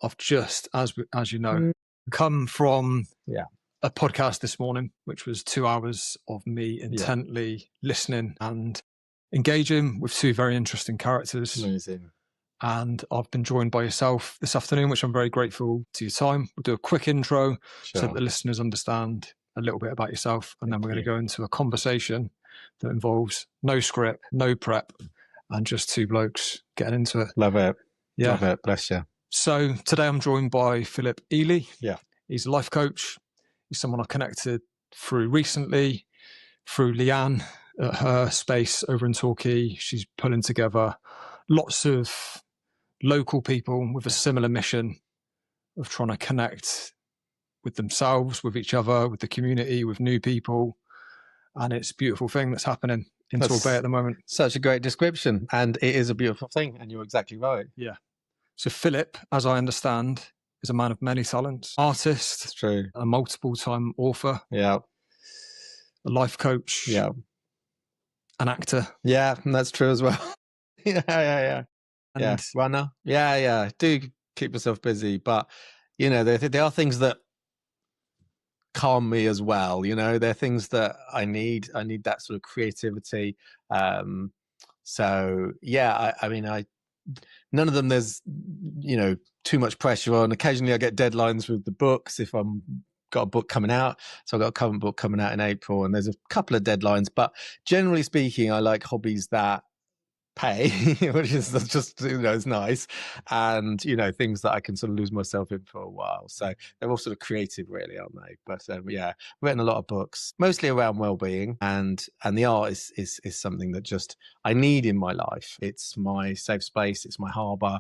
I've just, as you know, Mm. come from Yeah. a podcast this morning, which was 2 hours of me intently listening and engaging with two very interesting characters. Amazing. And I've been joined by yourself this afternoon, which I'm very grateful to your time. We'll do a quick intro so that the listeners understand a little bit about yourself. And then we're going to go into a conversation that involves no script, no prep, and just two blokes getting into it. Love it. Yeah. Love it. Bless you. So today I'm joined by Philip Eley. Yeah. He's a life coach. He's someone I connected through recently, through Leanne at her space over in Torquay. She's pulling together lots of local people with a similar mission of trying to connect with themselves, with each other, with the community, with new people. And it's a beautiful thing that's happening in Torbay at the moment. Such a great description. And it is a beautiful thing. And you're exactly right. Yeah. So Philip, as I understand, is a man of many talents. Artist. It's true. A multiple-time author. Yeah. A life coach. Yeah. An actor. Yeah, and that's true as well. Yeah. Runner. Yeah. Do keep yourself busy. But, you know, there are things that calm me as well. You know, there are things that I need that sort of creativity. So yeah, I mean, none of them there's, you know, too much pressure on. Occasionally I get deadlines with the books if I'm got a book coming out. So I've got a current book coming out in April and there's a couple of deadlines, but generally speaking, I like hobbies that pay, which is just, you know, it's nice. And, you know, things that I can sort of lose myself in for a while. So they're all sort of creative really, aren't they? But yeah, written a lot of books, mostly around well-being, and the art is something that just I need in my life. It's my safe space. It's my harbor.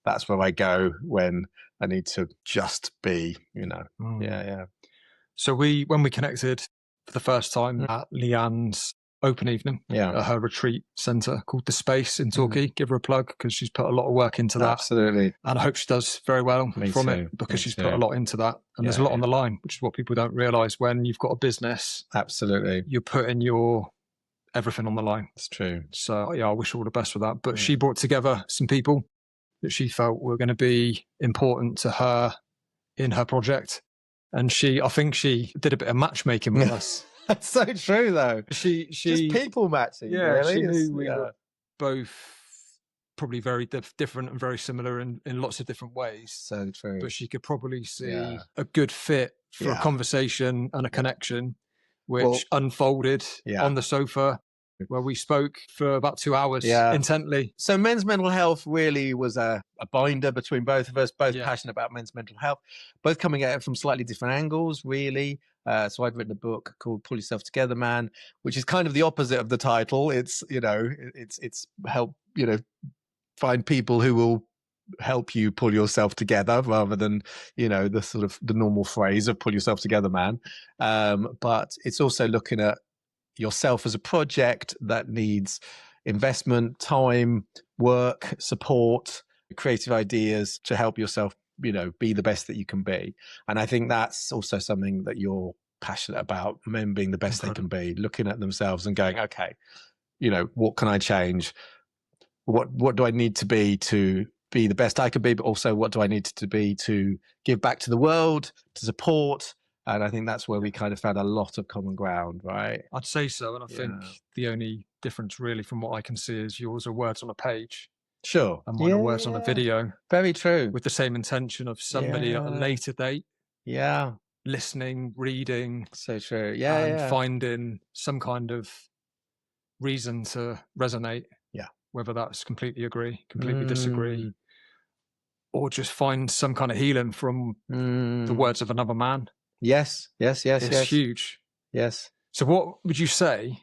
That's where I go when I need to just be, you know. Yeah. So when we connected for the first time at Leanne's open evening at her retreat centre called The Space in Torquay. Give her a plug because she's put a lot of work into that. Absolutely. And I hope she does very well from it because she's put a lot into that. And there's a lot on the line, which is what people don't realise when you've got a business. Absolutely. You're putting your everything on the line. It's true. So yeah, I wish her all the best with that. But she brought together some people that she felt were going to be important to her in her project. And I think she did a bit of matchmaking with us. That's so true, though. She just people matching. Yeah, really. She knew we were both probably very different and very similar in lots of different ways. So true. But she could probably see a good fit for a conversation and a connection, which unfolded on the sofa, where we spoke for about 2 hours intently. So men's mental health really was a binder between both of us, both passionate about men's mental health, both coming at it from slightly different angles, really. So I'd written a book called Pull Yourself Together, Man, which is kind of the opposite of the title. It's, you know, it's help, you know, find people who will help you pull yourself together rather than, you know, the sort of the normal phrase of pull yourself together, man. But it's also looking at yourself as a project that needs investment, time, work, support, creative ideas to help yourself, you know, be the best that you can be. And I think that's also something that you're passionate about, men being the best they can be, looking at themselves and going, okay, you know, what can I change? What do I need to be the best I could be, but also what do I need to be to give back to the world, to support? And I think that's where we kind of found a lot of common ground, right? I'd say so. And I think the only difference really from what I can see is yours are words on a page. Sure. And mine are words on a video. Very true. With the same intention of somebody at a later date. Yeah. Listening, reading. So true. And finding some kind of reason to resonate. Yeah. Whether that's completely agree, completely disagree, or just find some kind of healing from the words of another man. Yes. It's huge. Yes. So what would you say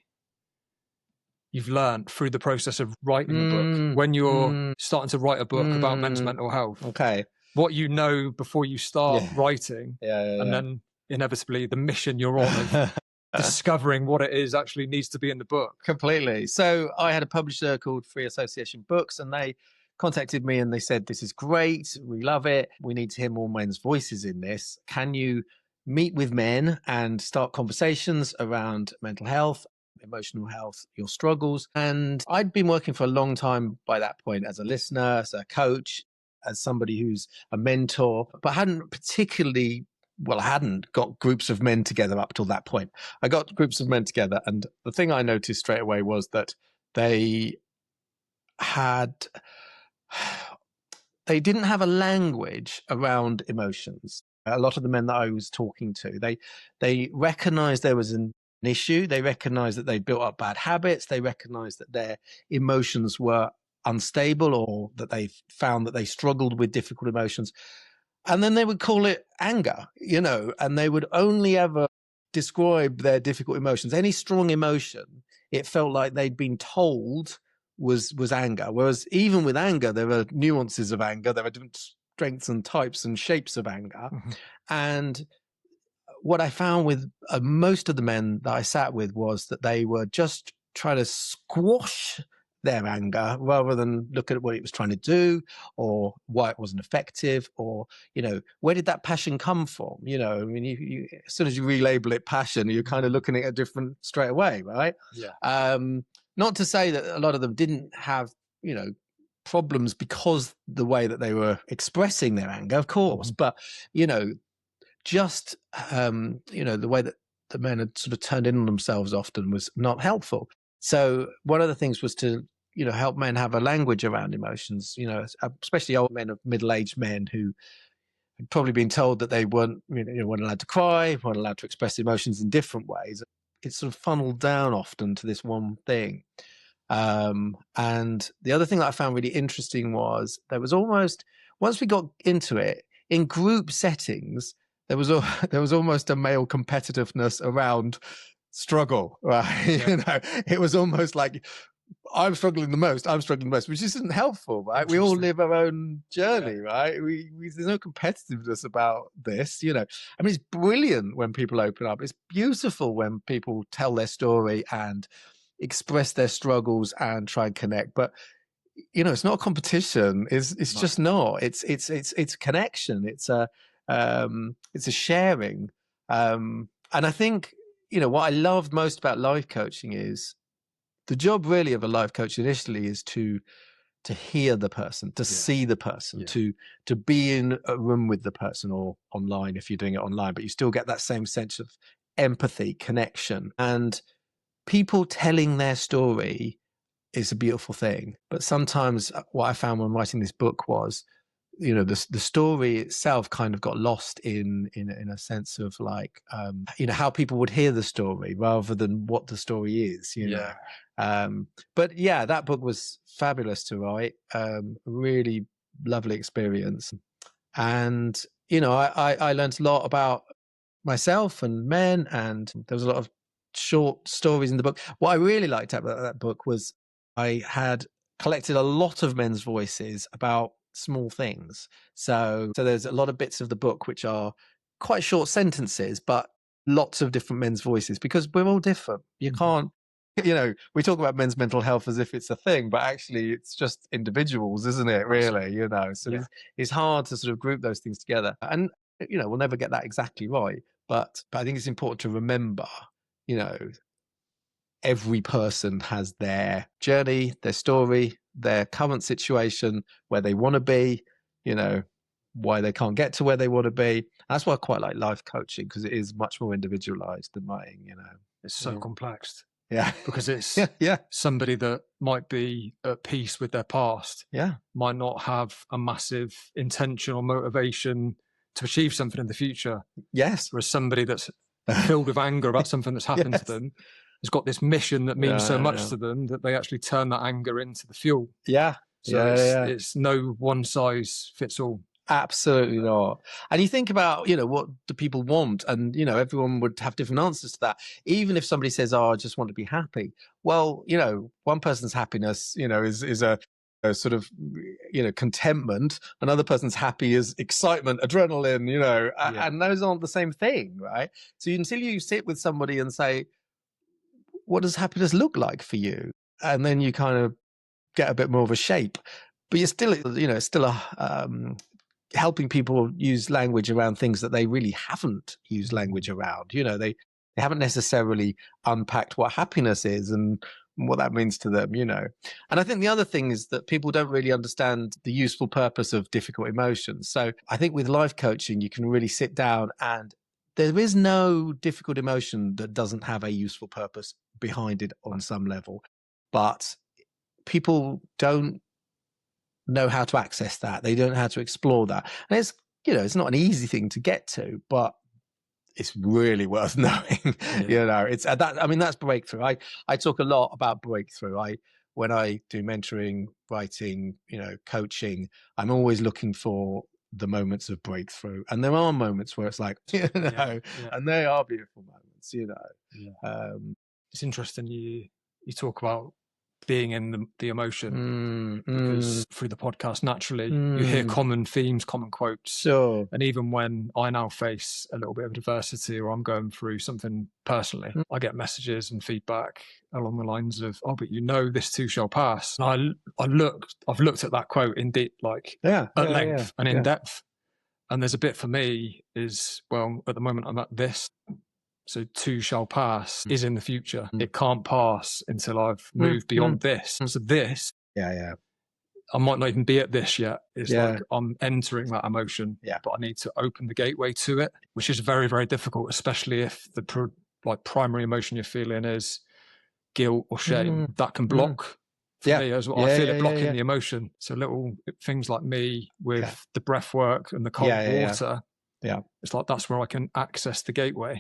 you've learned through the process of writing a book when you're starting to write a book about men's mental health? Okay. What you know before you start writing, and then inevitably the mission you're on of discovering what it is actually needs to be in the book. Completely. So I had a publisher called Free Association Books, and they contacted me and they said, this is great, we love it, we need to hear more men's voices in this. Can you meet with men and start conversations around mental health, emotional health, your struggles? And I'd been working for a long time by that point as a listener, as a coach, as somebody who's a mentor, but hadn't particularly, well, I hadn't got groups of men together up till that point. I got groups of men together, and the thing I noticed straight away was that they didn't have a language around emotions. A lot of the men that I was talking to, they recognized there was an issue. They recognized that they built up bad habits. They recognized that their emotions were unstable, or that they found that they struggled with difficult emotions. And then they would call it anger, and they would only ever describe their difficult emotions. Any strong emotion, it felt like they'd been told was anger. Whereas even with anger, there are nuances of anger. There are different strengths and types and shapes of anger. Mm-hmm. And what I found with most of the men that I sat with was that they were just trying to squash their anger rather than look at what it was trying to do, or why it wasn't effective, or where did that passion come from. I mean, you as soon as you relabel it passion, you're kind of looking at it different straight away, right? Yeah. Not to say that a lot of them didn't have problems because the way that they were expressing their anger, of course, but just the way that the men had sort of turned in on themselves often was not helpful. So one of the things was to, help men have a language around emotions, especially old men, of middle-aged men who had probably been told that they weren't allowed to cry, weren't allowed to express emotions in different ways. It sort of funneled down often to this one thing. And the other thing that I found really interesting was there was almost, once we got into it, in group settings, there was almost a male competitiveness around struggle, right? Yeah. It was almost like, I'm struggling the most, which isn't helpful, right? We all live our own journey, yeah. Right? There's no competitiveness about this, I mean, it's brilliant when people open up. It's beautiful when people tell their story and express their struggles and try and connect. But it's not a competition. It's no. Just not. It's a connection. It's a sharing. And I think what I loved most about life coaching is the job really of a life coach initially is to hear the person, to see the person, to be in a room with the person, or online if you're doing it online, but you still get that same sense of empathy, connection. And people telling their story is a beautiful thing. But sometimes what I found when writing this book was, the story itself kind of got lost in a sense of like, how people would hear the story rather than what the story is, know. But yeah, that book was fabulous to write. Really lovely experience. And, I learned a lot about myself and men, and there was a lot of short stories in the book. What I really liked about that book was I had collected a lot of men's voices about small things. So there's a lot of bits of the book which are quite short sentences, but lots of different men's voices, because we're all different. You can't, we talk about men's mental health as if it's a thing, but actually it's just individuals, isn't it? Really, so it's hard to sort of group those things together. And, we'll never get that exactly right. But I think it's important to remember, every person has their journey, their story, their current situation, where they want to be, why they can't get to where they want to be. That's why I quite like life coaching, because it is much more individualized than writing, It's so complex. Yeah. Because it's somebody that might be at peace with their past. Yeah. Might not have a massive intention or motivation to achieve something in the future. Yes. Whereas somebody that's filled with anger about something that's happened to them has got this mission that means so much to them that they actually turn that anger into the fuel. Yeah. So it's no one size fits all. Absolutely not. And you think about, what do people want? And, everyone would have different answers to that. Even if somebody says, I just want to be happy. Well, one person's happiness, is a sort of, contentment. Another person's happy is excitement, adrenaline, and those aren't the same thing, right? So until you sit with somebody and say, what does happiness look like for you? And then you kind of get a bit more of a shape. But you're still, helping people use language around things that they really haven't used language around. They haven't necessarily unpacked what happiness is and and what that means to them, And I think the other thing is that people don't really understand the useful purpose of difficult emotions. So I think with life coaching, you can really sit down, and there is no difficult emotion that doesn't have a useful purpose behind it on some level. But people don't know how to access that. They don't know how to explore that. And it's, it's not an easy thing to get to, but it's really worth knowing. It's that. I mean, that's breakthrough. I talk a lot about breakthrough. When I do mentoring, writing, coaching, I'm always looking for the moments of breakthrough, and there are moments where it's like, and they are beautiful moments. It's interesting you talk about being in the emotion, because through the podcast, naturally, you hear common themes, common quotes. Sure. And even when I now face a little bit of adversity, or I'm going through something personally, I get messages and feedback along the lines of, "Oh, but this too shall pass." And I've looked at that quote in deep, at length and in depth. And there's a bit for me is, well, at the moment I'm at this. So too shall pass is in the future. It can't pass until I've moved beyond this. So this, I might not even be at this yet. It's like I'm entering that emotion, but I need to open the gateway to it, which is very, very difficult, especially if the primary emotion you're feeling is guilt or shame. That can block for me as well. I feel it blocking the emotion. So little things like me with the breath work and the cold water. It's like that's where I can access the gateway.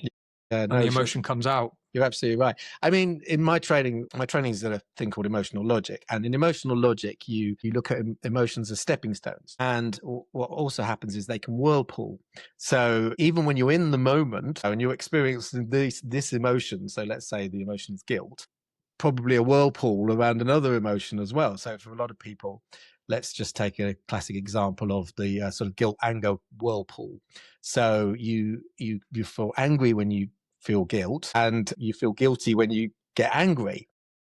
And the emotion comes out. You're absolutely right. I mean, in my training is a thing called emotional logic. And in emotional logic, you look at emotions as stepping stones. And what also happens is they can whirlpool. So even when you're in the moment and you're experiencing this emotion, so let's say the emotion is guilt, probably a whirlpool around another emotion as well. So for a lot of people, let's just take a classic example of the sort of guilt anger whirlpool. So you feel angry when you feel guilt, and you feel guilty when you get angry.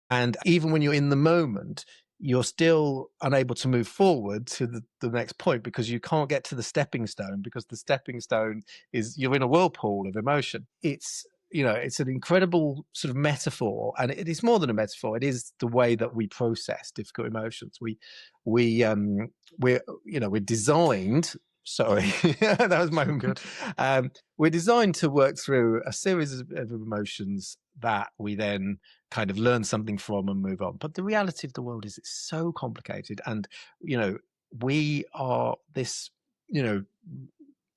And even when you're in the moment, you're still unable to move forward to the next point, because you can't get to the stepping stone, because the stepping stone is you're in a whirlpool of emotion. It's an incredible sort of metaphor, and it is more than a metaphor. It is the way that we process difficult emotions. We're designed. Sorry, that was my good. We're designed to work through a series of emotions that we then kind of learn something from and move on. But the reality of the world is it's so complicated, and we are this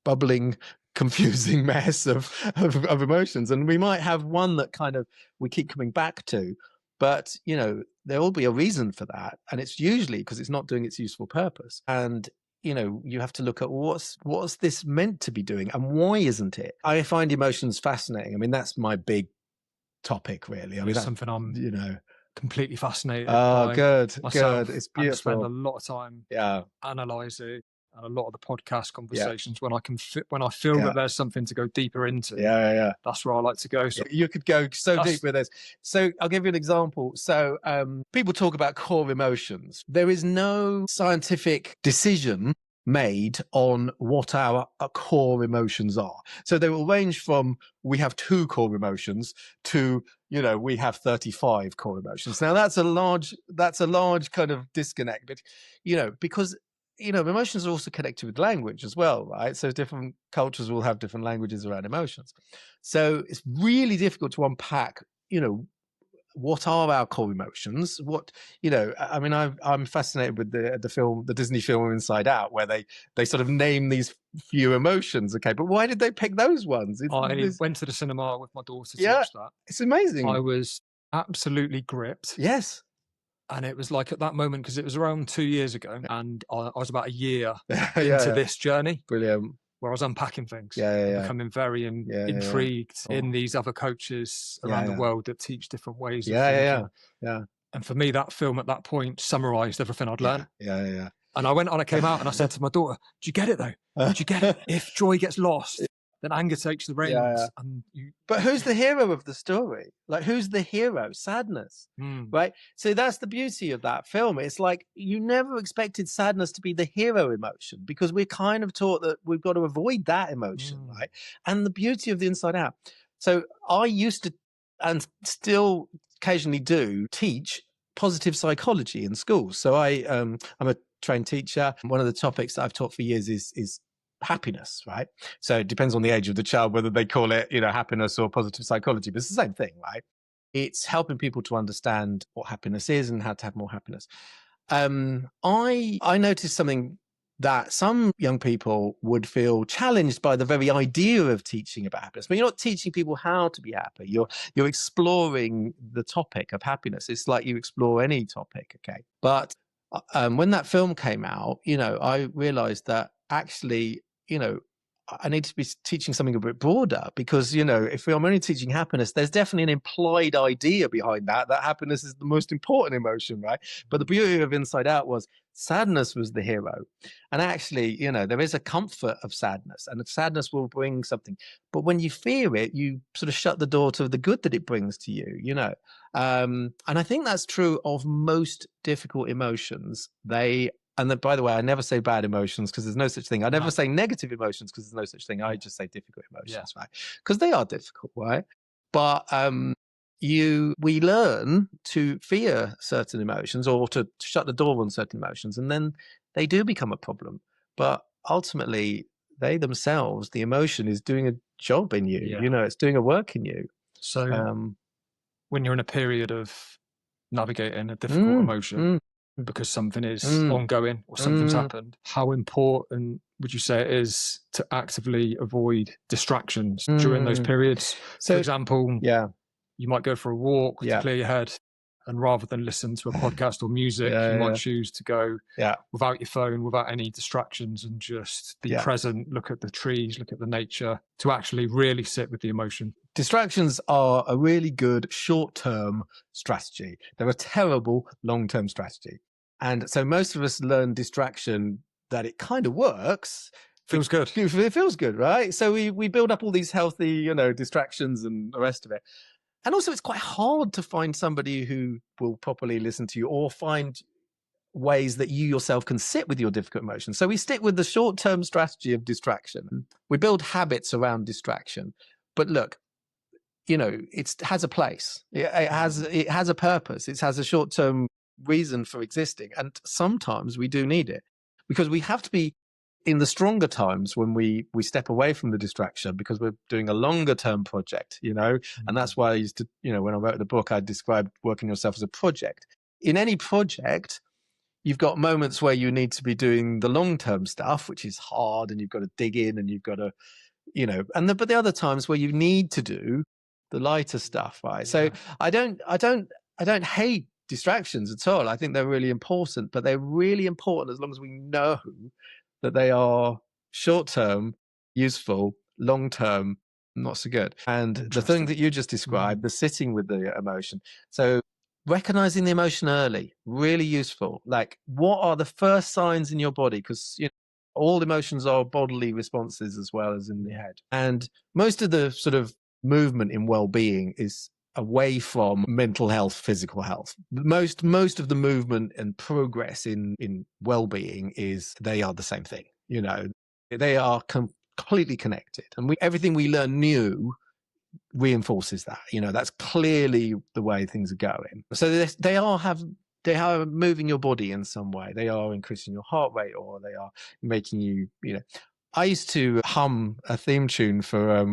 bubbling, confusing mess of emotions, and we might have one that kind of we keep coming back to, but there will be a reason for that, and it's usually because it's not doing its useful purpose. And you have to look at what's this meant to be doing, and why isn't it? I find emotions fascinating. I mean, that's my big topic, really. I mean, that's something I'm completely fascinated by. Good. It's beautiful. I spend a lot of time analysing. And a lot of the podcast conversations, when I feel that there's something to go deeper into, that's where I like to go. So you could go so deep with this. So I'll give you an example. So people talk about core emotions. There is no scientific decision made on what our core emotions are. So they will range from we have 2 core emotions to we have 35 core emotions. Now that's a large kind of disconnect, but because emotions are also connected with language as well, right? So different cultures will have different languages around emotions. So it's really difficult to unpack, what are our core emotions? What, I mean, I'm fascinated with the Disney film Inside Out, where they sort of name these few emotions. Okay, but why did they pick those ones? I went to the cinema with my daughter to watch that. It's amazing. I was absolutely gripped. Yes. And it was like at that moment, because it was around 2 years ago, and I was about a year into this journey. Brilliant. Where I was unpacking things, becoming very intrigued in these other coaches around the world that teach different ways of thinking. And for me, that film at that point summarised everything I'd learned. And I came out and I said to my daughter, "Do you get it though? Do you get it? If joy gets lost, then anger takes the reins." But who's the hero of the story? Like, who's the hero? Sadness, right? So that's the beauty of that film. It's like you never expected sadness to be the hero emotion, because we're kind of taught that we've got to avoid that emotion, right? And the beauty of the Inside Out. So I used to, and still occasionally do teach positive psychology in schools. So I'm a trained teacher. One of the topics that I've taught for years is happiness, right? So it depends on the age of the child whether they call it, happiness or positive psychology, but it's the same thing, right? It's helping people to understand what happiness is and how to have more happiness. I noticed something that some young people would feel challenged by the very idea of teaching about happiness. But you're not teaching people how to be happy. You're exploring the topic of happiness. It's like you explore any topic, okay? But when that film came out, I realized that actually, I need to be teaching something a bit broader, because, if I'm only teaching happiness, there's definitely an implied idea behind that happiness is the most important emotion, right? But the beauty of Inside Out was sadness was the hero. And actually, there is a comfort of sadness, and sadness will bring something. But when you fear it, you sort of shut the door to the good that it brings to you, And I think that's true of most difficult emotions. And then, by the way, I never say bad emotions because there's no such thing. I never say negative emotions because there's no such thing. I just say difficult emotions, right? Because they are difficult, right? But we learn to fear certain emotions or to shut the door on certain emotions, and then they do become a problem. But ultimately, they themselves, the emotion is doing a job in you. It's doing a work in you. So when you're in a period of navigating a difficult emotion, because something is ongoing or something's happened, how important would you say it is to actively avoid distractions during those periods? So, for example, you might go for a walk to clear your head, and rather than listen to a podcast or music, you might choose to go without your phone, without any distractions, and just be present, look at the trees, look at the nature, to actually really sit with the emotion. Distractions are a really good short-term strategy. They're a terrible long-term strategy. And so most of us learn distraction that it kind of works. Feels good. It feels good, right? So we build up all these healthy, distractions and the rest of it. And also it's quite hard to find somebody who will properly listen to you or find ways that you yourself can sit with your difficult emotions. So we stick with the short-term strategy of distraction. We build habits around distraction. But look, it has a place. It has a purpose. It has a short-term reason for existing. And sometimes we do need it, because we have to be in the stronger times when we step away from the distraction, because we're doing a longer term project, and that's why I used to, when I wrote the book, I described working yourself as a project. In any project, you've got moments where you need to be doing the long-term stuff, which is hard, and you've got to dig in, and you've got to, but the other times where you need to do the lighter stuff, right? So I don't hate distractions at all. I think they're really important, but they're really important as long as we know that they are short-term, useful, long-term, not so good. And the thing that you just described, the sitting with the emotion. So recognizing the emotion early, really useful. Like, what are the first signs in your body? Because, all emotions are bodily responses as well as in the head. And most of the sort of movement in well-being is away from mental health, physical health. Most of the movement and progress in well-being is they are the same thing. They are completely connected, and everything we learn new reinforces that. That's clearly the way things are going. So they are moving your body in some way. They are increasing your heart rate, or they are making you, I used to hum a theme tune for a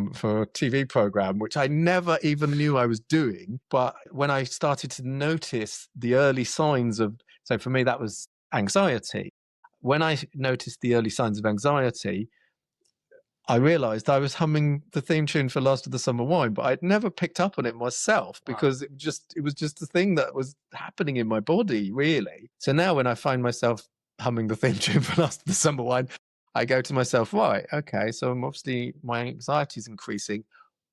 TV program, which I never even knew I was doing. But when I started to notice the early signs so for me, that was anxiety. When I noticed the early signs of anxiety, I realized I was humming the theme tune for Last of the Summer Wine, but I'd never picked up on it myself, because it was just a thing that was happening in my body, really. So now when I find myself humming the theme tune for Last of the Summer Wine, I go to myself, right, okay, so obviously my anxiety is increasing.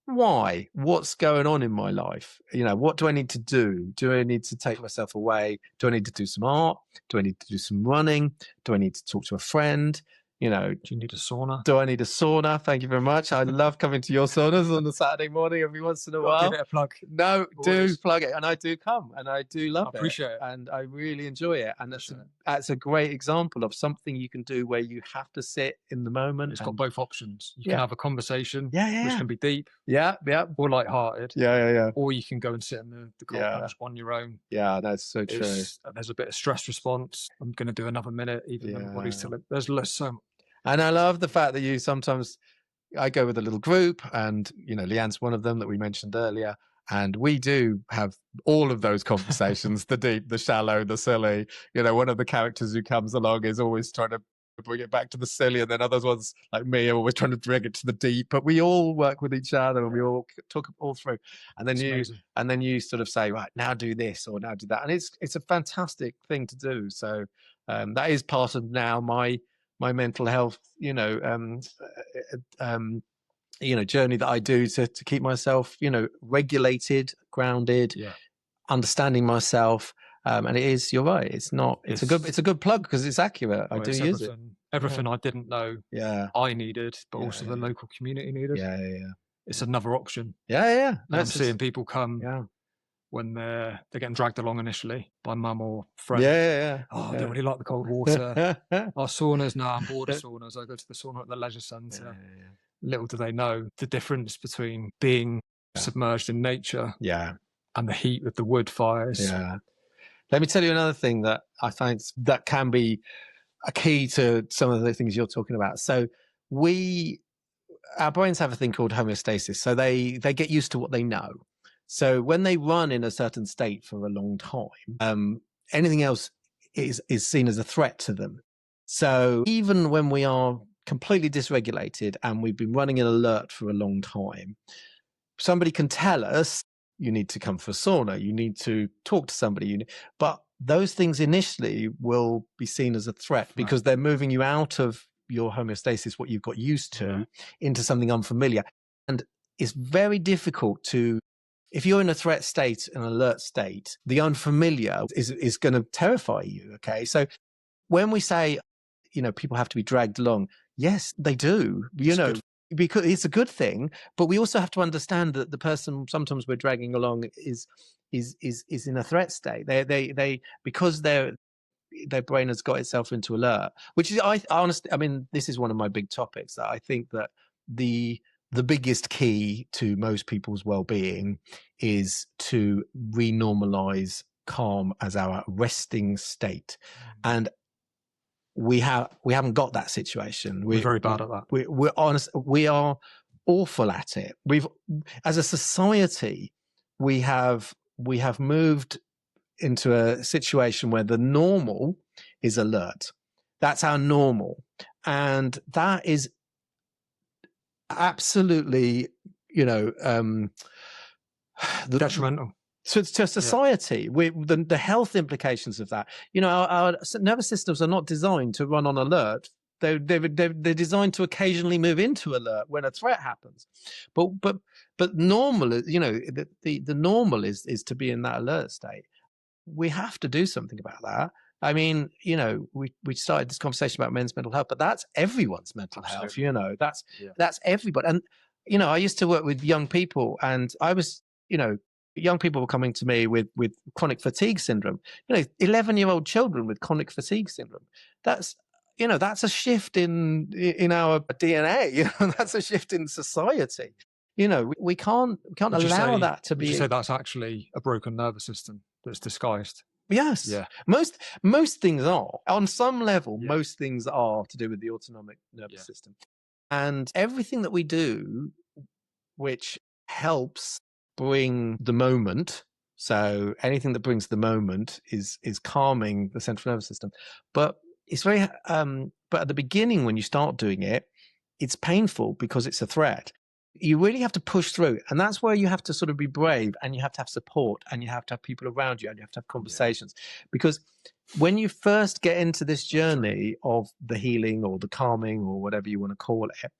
Why? What's going on in my life? What do I need to do? Do I need to take myself away? Do I need to do some art? Do I need to do some running? Do I need to talk to a friend? You know, do you need a sauna? Do I need a sauna? Thank you very much. I love coming to your saunas on a Saturday morning every once in a while. Give it a plug. No, Always. do plug it. And I do come and I do love I appreciate it. And I really enjoy it. And that's a great example of something you can do where you have to sit in the moment. It's got both options. You can have a conversation, which can be deep. Yeah. Or lighthearted. Yeah. Or you can go and sit in the car bench on your own. Yeah, that's so true. There's a bit of stress response. I'm going to do another minute, even though my body's still... There's so much. And I love the fact that you sometimes, I go with a little group and, you know, Leanne's one of them that we mentioned earlier. And we do have all of those conversations, the deep, the shallow, the silly. You know, one of the characters who comes along is always trying to bring it back to the silly. And then other ones like me are always trying to bring it to the deep. But we all work with each other and we all talk all through. And then you sort of say, right, now do this or now do that. And it's a fantastic thing to do. So that is part of now my mental health, journey that I do to keep myself, regulated, grounded, understanding myself. And it is, you're right. It's a good plug because it's accurate. I do use it. Everything I didn't know I needed, but also the local community needed. Yeah. It's another option. Yeah. I'm seeing people come when they're getting dragged along initially by mum or friend. I don't really like the cold water. Our saunas, no, I'm bored of saunas. I go to the sauna at the leisure centre. Little do they know the difference between being submerged in nature and the heat of the wood fires. Let me tell you another thing that I find that can be a key to some of the things you're talking about. So our brains have a thing called homeostasis. So they get used to what they know. So when they run in a certain state for a long time, anything else is seen as a threat to them. So even when we are completely dysregulated and we've been running an alert for a long time, somebody can tell us, you need to come for a sauna, you need to talk to somebody, but those things initially will be seen as a threat because they're moving you out of your homeostasis, what you've got used to, into something unfamiliar. And it's very difficult to, if you're in a threat state, an alert state, the unfamiliar is going to terrify you. Okay. So when we say, people have to be dragged along, yes, they do, because it's a good thing, but we also have to understand that the person sometimes we're dragging along is in a threat state. They because their brain has got itself into alert, which is, I honestly, this is one of my big topics that I think that the biggest key to most people's well-being is to renormalize calm as our resting state. And we haven't got that situation. We're very bad at that. We're honest. We are awful at it. As a society, we have moved into a situation where the normal is alert. That's our normal, and that is absolutely, detrimental to society. The health implications of that. Our nervous systems are not designed to run on alert. They're designed to occasionally move into alert when a threat happens. But normal, the normal is to be in that alert state. We have to do something about that. We started this conversation about men's mental health, but that's everyone's mental health. That's everybody. And I used to work with young people, and I was, young people were coming to me with chronic fatigue syndrome. 11-year-old children with chronic fatigue syndrome. That's a shift in our DNA. That's a shift in society. We can't allow that to be. Would you say that's actually a broken nervous system that's disguised? Yes. Yeah. Most things are. On some level, most things are to do with the autonomic nervous system. And everything that we do, which helps bring the moment, so anything that brings the moment is calming the central nervous system. But it's very but at the beginning, when you start doing it, it's painful because it's a threat. You really have to push through, and that's where you have to sort of be brave, and you have to have support, and you have to have people around you, and you have to have conversations. Because when you first get into this journey of the healing or the calming or whatever you want to call it,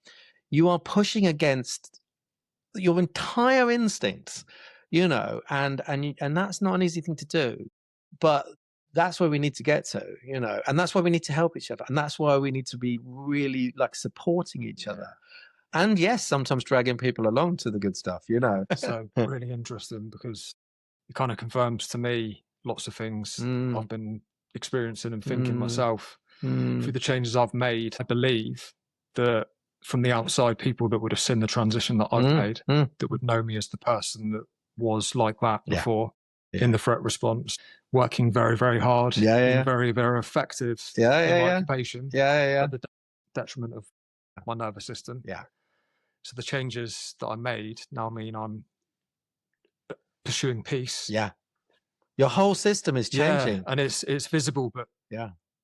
you are pushing against your entire instincts, and that's not an easy thing to do. But that's where we need to get to, and that's why we need to help each other. And that's why we need to be really like supporting each other. And yes, sometimes dragging people along to the good stuff, So really interesting, because it kind of confirms to me lots of things I've been experiencing and thinking myself through the changes I've made. I believe that from the outside, people that would have seen the transition that I've made, that would know me as the person that was like that before in the threat response, working very, very hard, being very, very effective in my occupation, at the detriment of my nervous system. So the changes that I made now mean I'm pursuing peace. Your whole system is changing. And it's visible, but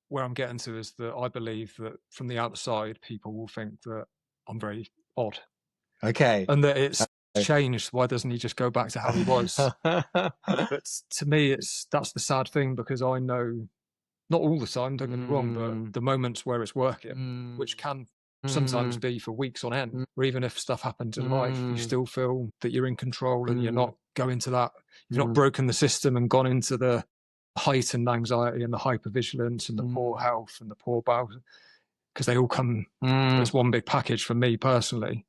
where I'm getting to is that I believe that from the outside, people will think that I'm very odd. Okay. And that it's changed. Why doesn't he just go back to how he was? But to me, that's the sad thing, because I know, not all the time, don't get me wrong, but the moments where it's working, which can sometimes be for weeks on end, or even if stuff happens in life, you still feel that you're in control and you're not going to that, you've not broken the system and gone into the heightened anxiety and the hypervigilance and the poor health and the poor bowel, because they all come as one big package for me personally.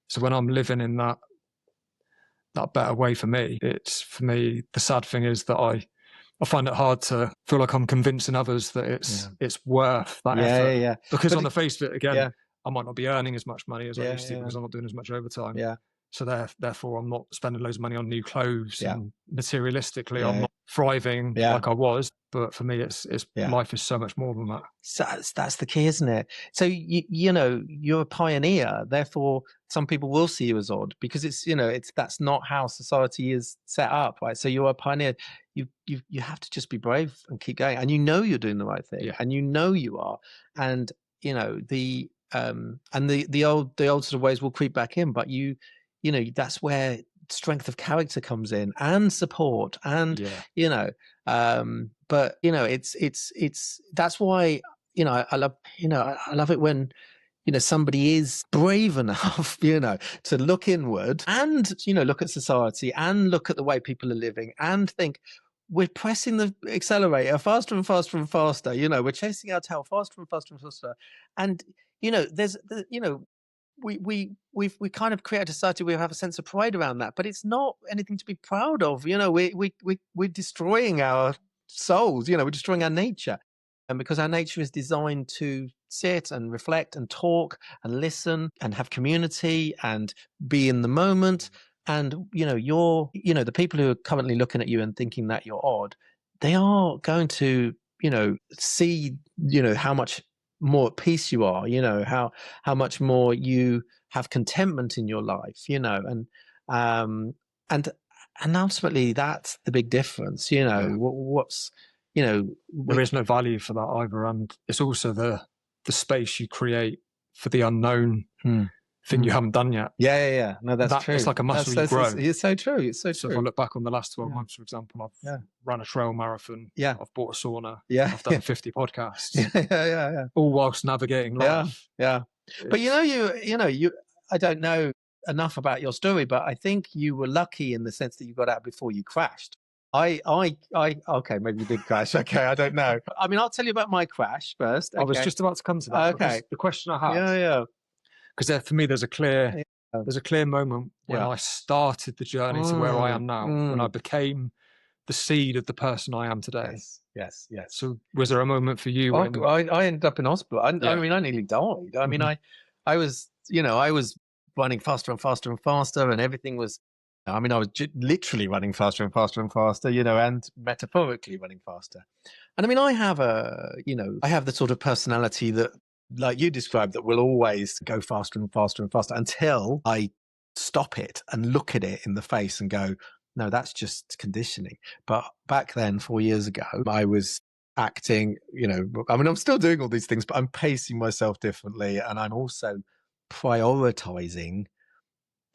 So when I'm living in that better way for me, the sad thing is that I find it hard to feel like I'm convincing others that it's worth that effort. Because on the face of it, again, I might not be earning as much money as I used to, because I'm not doing as much overtime. So therefore, I'm not spending loads of money on new clothes, and materialistically, I'm not thriving like I was. But for me, it's life is so much more than that. So that's the key, isn't it? So you're a pioneer. Therefore, some people will see you as odd, because that's not how society is set up, right? So you're a pioneer. You have to just be brave and keep going, and you're doing the right thing, and you are, and the old sort of ways will creep back in, but that's where strength of character comes in, and support, and but it's that's why I love it when somebody is brave enough to look inward and look at society and look at the way people are living and think, we're pressing the accelerator faster and faster and faster, we're chasing our tail faster and faster and faster, and we kind of create a society where we have a sense of pride around that, but it's not anything to be proud of. We're destroying our souls. We're destroying our nature, and because our nature is designed to sit and reflect and talk and listen and have community and be in the moment. And the people who are currently looking at you and thinking that you're odd, they are going to see how much more at peace you are, how much more you have contentment in your life, and ultimately that's the big difference. What's there is no value for that either, and it's also the space you create for the unknown thing you haven't done yet. No, that's true. It's like a muscle you grow. It's so true. It's so true. So if I look back on the last 12 months, for example, I've run a trail marathon. I've bought a sauna. I've done 50 podcasts. All whilst navigating life. But I don't know enough about your story, but I think you were lucky in the sense that you got out before you crashed. Okay, maybe you did crash. Okay, I don't know. I mean, I'll tell you about my crash first. I was just about to come to that. Okay. The question I had. Because for me, there's a clear moment when I started the journey to where I am now, when I became the seed of the person I am today. Yes. So was there a moment for you? I ended up in hospital. I mean, I nearly died. I mean, I was running faster and faster and faster, and everything was. I mean, I was literally running faster and faster and faster, and metaphorically running faster. And I mean, I have the sort of personality that, like you described, that will always go faster and faster and faster until I stop it and look at it in the face and go, no, that's just conditioning. But back then, 4 years ago, I was acting, I mean, I'm still doing all these things, but I'm pacing myself differently. And I'm also prioritizing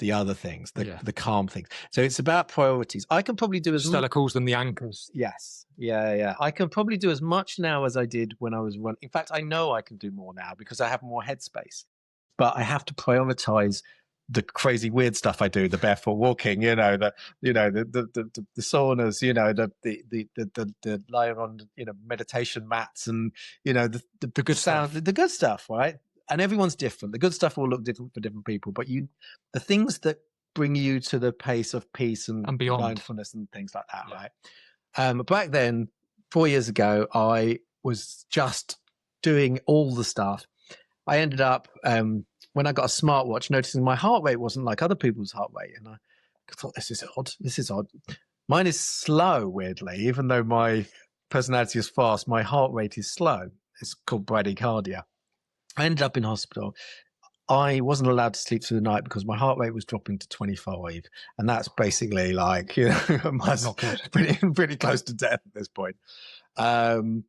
the other things, the calm things. So it's about priorities. I can probably do Stella calls them the anchors. Yes. Yeah. I can probably do as much now as I did when I was running. In fact, I know I can do more now because I have more headspace. But I have to prioritize the crazy weird stuff I do, the barefoot walking, the saunas, the lying on, meditation mats, and the good sound, stuff. the good stuff, right? And everyone's different. The good stuff will look different for different people, but the things that bring you to the pace of peace and beyond, mindfulness and things like that, right? Back then, 4 years ago, I was just doing all the stuff. I ended up, when I got a smartwatch, noticing my heart rate wasn't like other people's heart rate. And I thought, this is odd. Mine is slow, weirdly. Even though my personality is fast, my heart rate is slow. It's called bradycardia. I ended up in hospital. I wasn't allowed to sleep through the night because my heart rate was dropping to 25. And that's basically like, pretty close to death at this point. And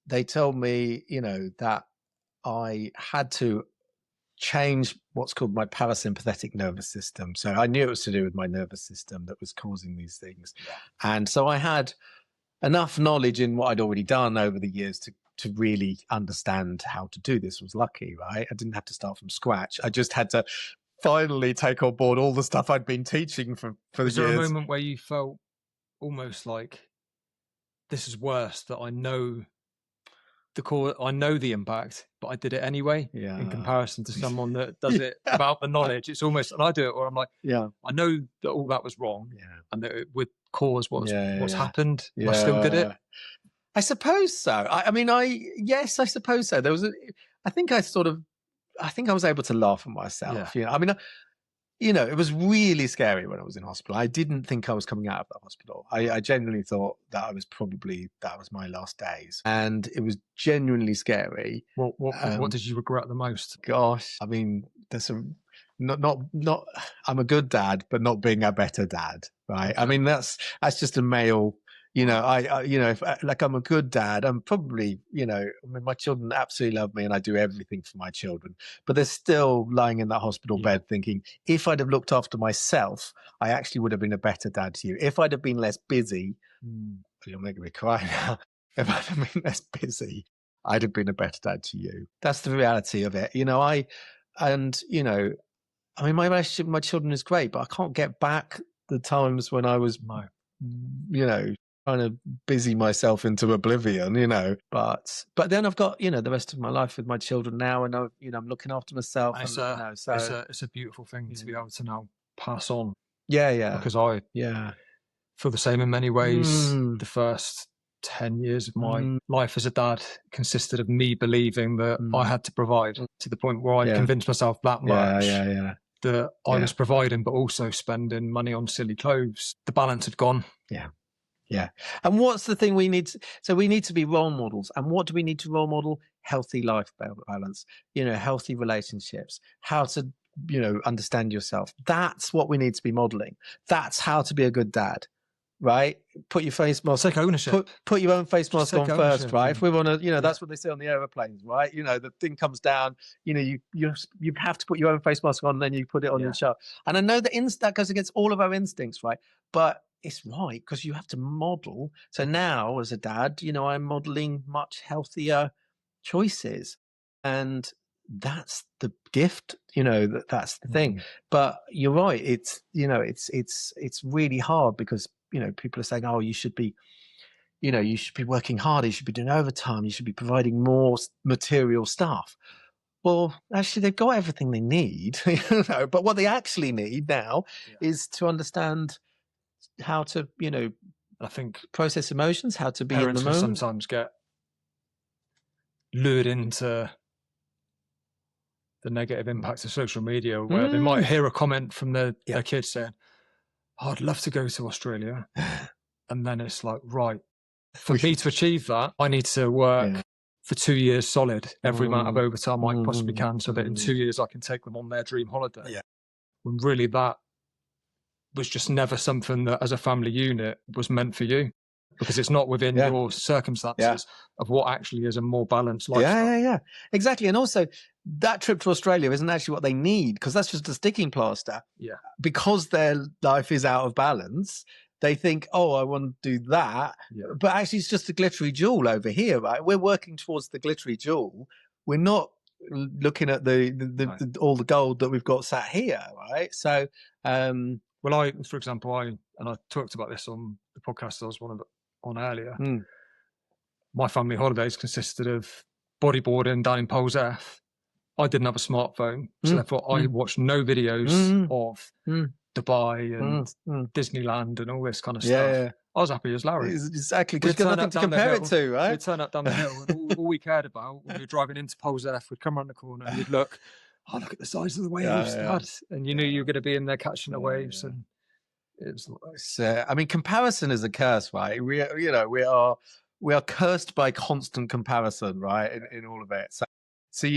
they told me, that I had to change what's called my parasympathetic nervous system. So I knew it was to do with my nervous system that was causing these things. And so I had enough knowledge in what I'd already done over the years to really understand how to do this. I was lucky, right? I didn't have to start from scratch. I just had to finally take on board all the stuff I'd been teaching for the years. Was there a moment where you felt almost like, this is worse, that I know the impact, but I did it anyway, in comparison to someone that does it without the knowledge? It's almost, and I do it where I'm like, I know that all that was wrong, and that it would cause what's happened. I still did it. I suppose so. I suppose so. There was I think I was able to laugh at myself. It was really scary when I was in hospital. I didn't think I was coming out of the hospital. I genuinely thought that was my last days. And it was genuinely scary. What did you regret the most? Gosh, there's not I'm a good dad, but not being a better dad, right? Okay. That's just a male. If I'm a good dad, I'm probably, my children absolutely love me and I do everything for my children, but they're still lying in that hospital bed thinking, if I'd have looked after myself, I actually would have been a better dad to you. If I'd have been less busy, you're making me cry now. If I'd have been less busy, I'd have been a better dad to you. That's the reality of it. My relationship with my children is great, but I can't get back the times when I was, trying to busy myself into oblivion, but then I've got, the rest of my life with my children now, and I'm looking after myself. It's a beautiful thing to be able to now pass on. Because I feel the same in many ways. The first 10 years of my life as a dad consisted of me believing that I had to provide, to the point where I convinced myself that much that I was providing, but also spending money on silly clothes. The balance had gone. Yeah. And what's the thing we need? So we need to be role models. And what do we need to role model? Healthy life balance, healthy relationships, how to, understand yourself. That's what we need to be modeling. That's how to be a good dad, right? Put your face mask. Take ownership. Put your own face mask on first, right? If we want to, that's what they say on the aeroplanes, right? The thing comes down, you have to put your own face mask on, then you put it on your show. And I know that goes against all of our instincts, right? But it's right, because you have to model. So now as a dad, I'm modeling much healthier choices, and that's the gift, that's the thing. But you're right. It's, it's really hard because, people are saying, oh, you should be working harder. You should be doing overtime. You should be providing more material stuff. Well, actually, they've got everything they need, but what they actually need now is to understand how to, I think process emotions, how to be in the moment. Sometimes get lured into the negative impacts of social media, where they might hear a comment from their kids saying, oh, I'd love to go to Australia. And then it's like, right, for me to achieve that, I need to work for 2 years solid, every amount of overtime I possibly can, so that in 2 years I can take them on their dream holiday. When really that was just never something that as a family unit was meant for you, because it's not within your circumstances of what actually is a more balanced lifestyle. Exactly. And also that trip to Australia isn't actually what they need, because that's just a sticking plaster. Because their life is out of balance, they think, oh, I want to do that. But actually it's just a glittery jewel over here, right? We're working towards the glittery jewel. We're not looking at all the gold that we've got sat here, right? So, well, for example, I talked about this on the podcast I was on earlier. My family holidays consisted of bodyboarding down in Poles F. I didn't have a smartphone, so therefore I watched no videos of Dubai and Disneyland and all this kind of stuff. Yeah. I was happy as Larry. Exactly, because you've got nothing to compare it to, right? We'd turn up down the hill, and all we cared about when we were driving into Poles F, we'd come around the corner and we'd look, look at the size of the waves, Dad. And you knew you were going to be in there catching the waves. And it was I mean, comparison is a curse, right? We are cursed by constant comparison, right? In all of it. So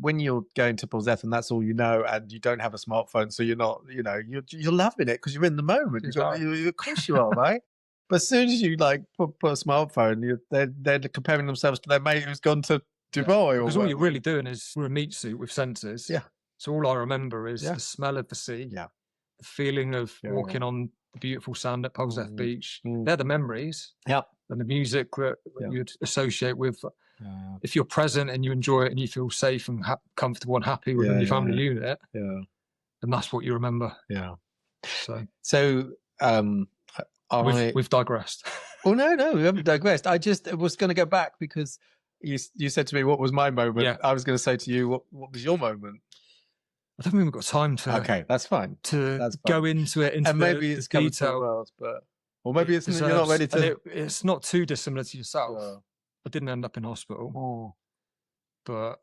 when you're going to Poles F and that's all you know, and you don't have a smartphone, so you're not, you're loving it because you're in the moment. Of course you are, right? But as soon as you like put a smartphone, they're comparing themselves to their mate who's gone to Dubai. Because all you're really doing is we're a meat suit with sensors. Yeah. So all I remember is the smell of the sea. Yeah. The feeling of walking on the beautiful sand at Poles F Beach. They're the memories. Yeah. And the music that you'd associate with. If you're present and you enjoy it and you feel safe and comfortable and happy within your family unit, then that's what you remember. Yeah. So we've digressed. Oh no, we haven't digressed. I just was going to go back because you said to me, "What was my moment?" Yeah. I was going to say to you, "What was your moment?" I don't think we've got time to. Okay, that's fine. Go into it, and maybe it's detail, or maybe it's you're not ready to. It's not too dissimilar to yourself. I didn't end up in hospital, but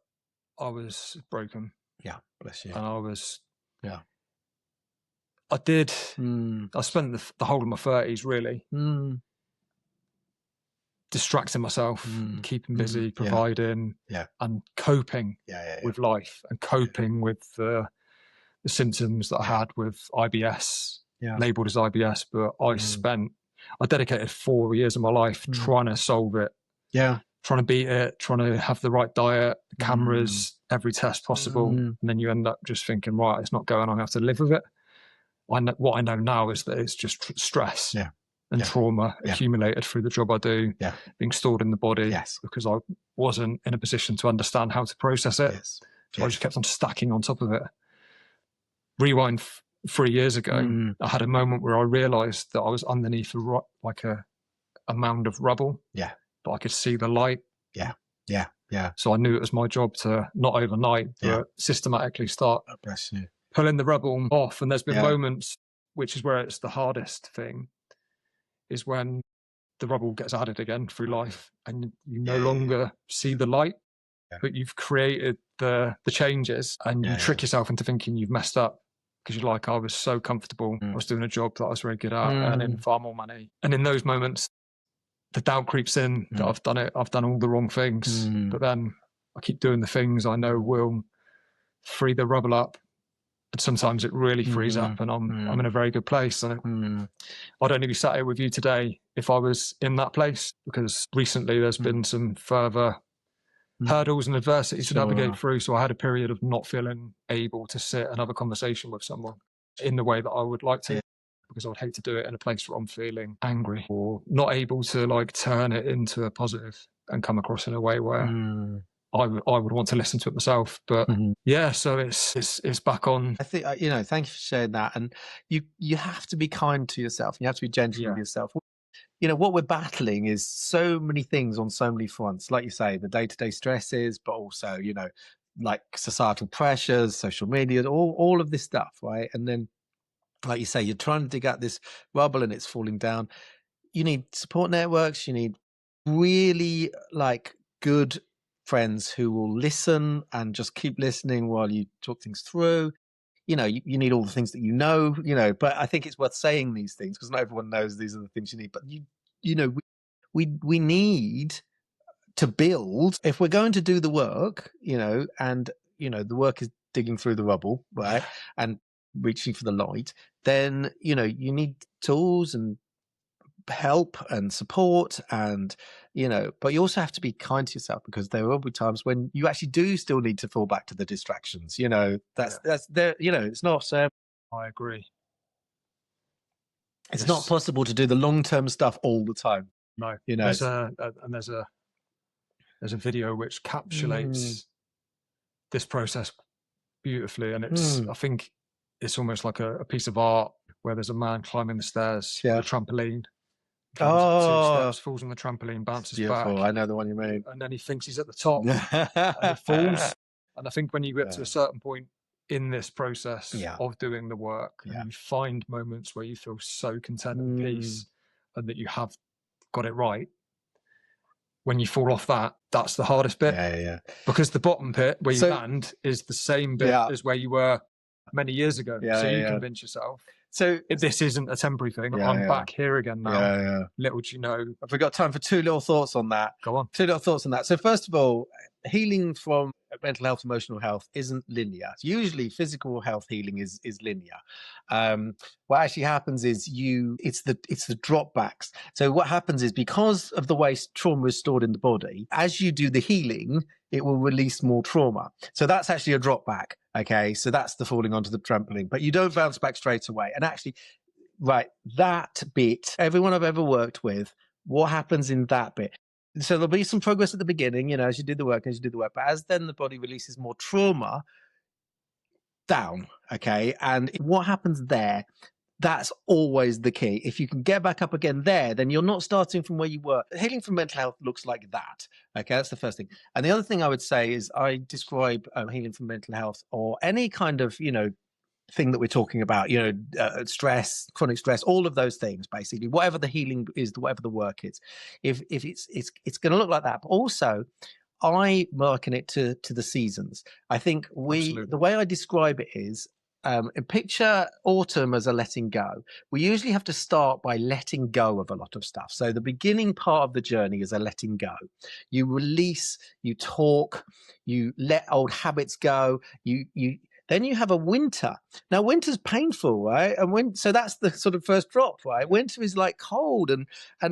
I was broken. Yeah, bless you. And I was. Yeah. I did. I spent the whole of my 30s really distracting myself, keeping busy, providing, and coping with life and coping with the symptoms that I had with IBS, labelled as IBS. But I dedicated 4 years of my life trying to solve it. Yeah. Trying to beat it, trying to have the right diet, the cameras, every test possible. And then you end up just thinking, right, it's not going on, I have to live with it. What I know now is that it's just stress and trauma accumulated through the job I do, being stored in the body because I wasn't in a position to understand how to process it. So I just kept on stacking on top of it. Rewind 3 years ago, I had a moment where I realised that I was underneath a mound of rubble. Yeah. But I could see the light. Yeah. So I knew it was my job to not overnight, but systematically start pulling the rubble off. And there's been moments, which is where it's the hardest thing, is when the rubble gets added again through life and you no longer see the light, but you've created the changes and you trick yourself into thinking you've messed up because you're like, I was so comfortable. I was doing a job that I was very good at earning far more money. And in those moments, the doubt creeps in that I've done all the wrong things, but then I keep doing the things I know will free the rubble up. And sometimes it really frees up and I'm in a very good place. And I'd only be sat here with you today if I was in that place, because recently there's been some further hurdles and adversity to navigate through. So I had a period of not feeling able to sit and have a conversation with someone in the way that I would like to. Because I would hate to do it in a place where I'm feeling angry or not able to turn it into a positive and come across in a way where I would want to listen to it myself. But so it's back on. I think thank you for sharing that. And you have to be kind to yourself. You have to be gentle with yourself. What we're battling is so many things on so many fronts. Like you say, the day-to-day stresses, but also like societal pressures, social media, all of this stuff, right? And then, like you say, you're trying to dig out this rubble and it's falling down. You need support networks. You need really good friends who will listen and just keep listening while you talk things through. You need all the things that but I think it's worth saying these things because not everyone knows these are the things you need. But we need to build, if we're going to do the work, and the work is digging through the rubble, right? And reaching for the light, then you need tools and help and support and but you also have to be kind to yourself, because there will be times when you actually do still need to fall back to the distractions. That's there. It's not I agree. It's not possible to do the long-term stuff all the time. No. There's a video which encapsulates this process beautifully. And it's, I think it's almost like a piece of art where there's a man climbing the stairs on a trampoline. Climbs up 2 steps, falls on the trampoline, bounces back. I know the one you mean. And then he thinks he's at the top and he falls. And I think when you get to a certain point in this process of doing the work, and you find moments where you feel so content and peace and that you have got it right, when you fall off that, that's the hardest bit. Because the bottom pit where you land is the same bit as where you were many years ago. So you convince yourself, so this isn't a temporary thing. I'm back here again now. Little do you know. Have we got time for 2 little thoughts on that? Go on. 2 little thoughts on that. So first of all, healing from mental health, emotional health isn't linear. Usually physical health healing is linear. What actually happens is it's the drop backs. So what happens is, because of the way trauma is stored in the body, as you do the healing, it will release more trauma. So that's actually a drop back. Okay. So that's the falling onto the trampoline, but you don't bounce back straight away. And actually, that bit, everyone I've ever worked with, what happens in that bit? So there'll be some progress at the beginning, as you do the work, but as then the body releases more trauma down, okay? And what happens there, that's always the key. If you can get back up again there, then you're not starting from where you were. Healing from mental health looks like that, okay? That's the first thing. And the other thing I would say is I describe healing from mental health, or any kind of, thing that we're talking about, stress, chronic stress, all of those things, basically, whatever the healing is, whatever the work is, if it's going to look like that. But also, I liken it to the seasons. I think the way I describe it is, picture autumn as a letting go. We usually have to start by letting go of a lot of stuff. So the beginning part of the journey is a letting go. You release, you talk, you let old habits go, then you have a winter. Now, winter's painful, right? And so that's the sort of first drop, right? Winter is like cold and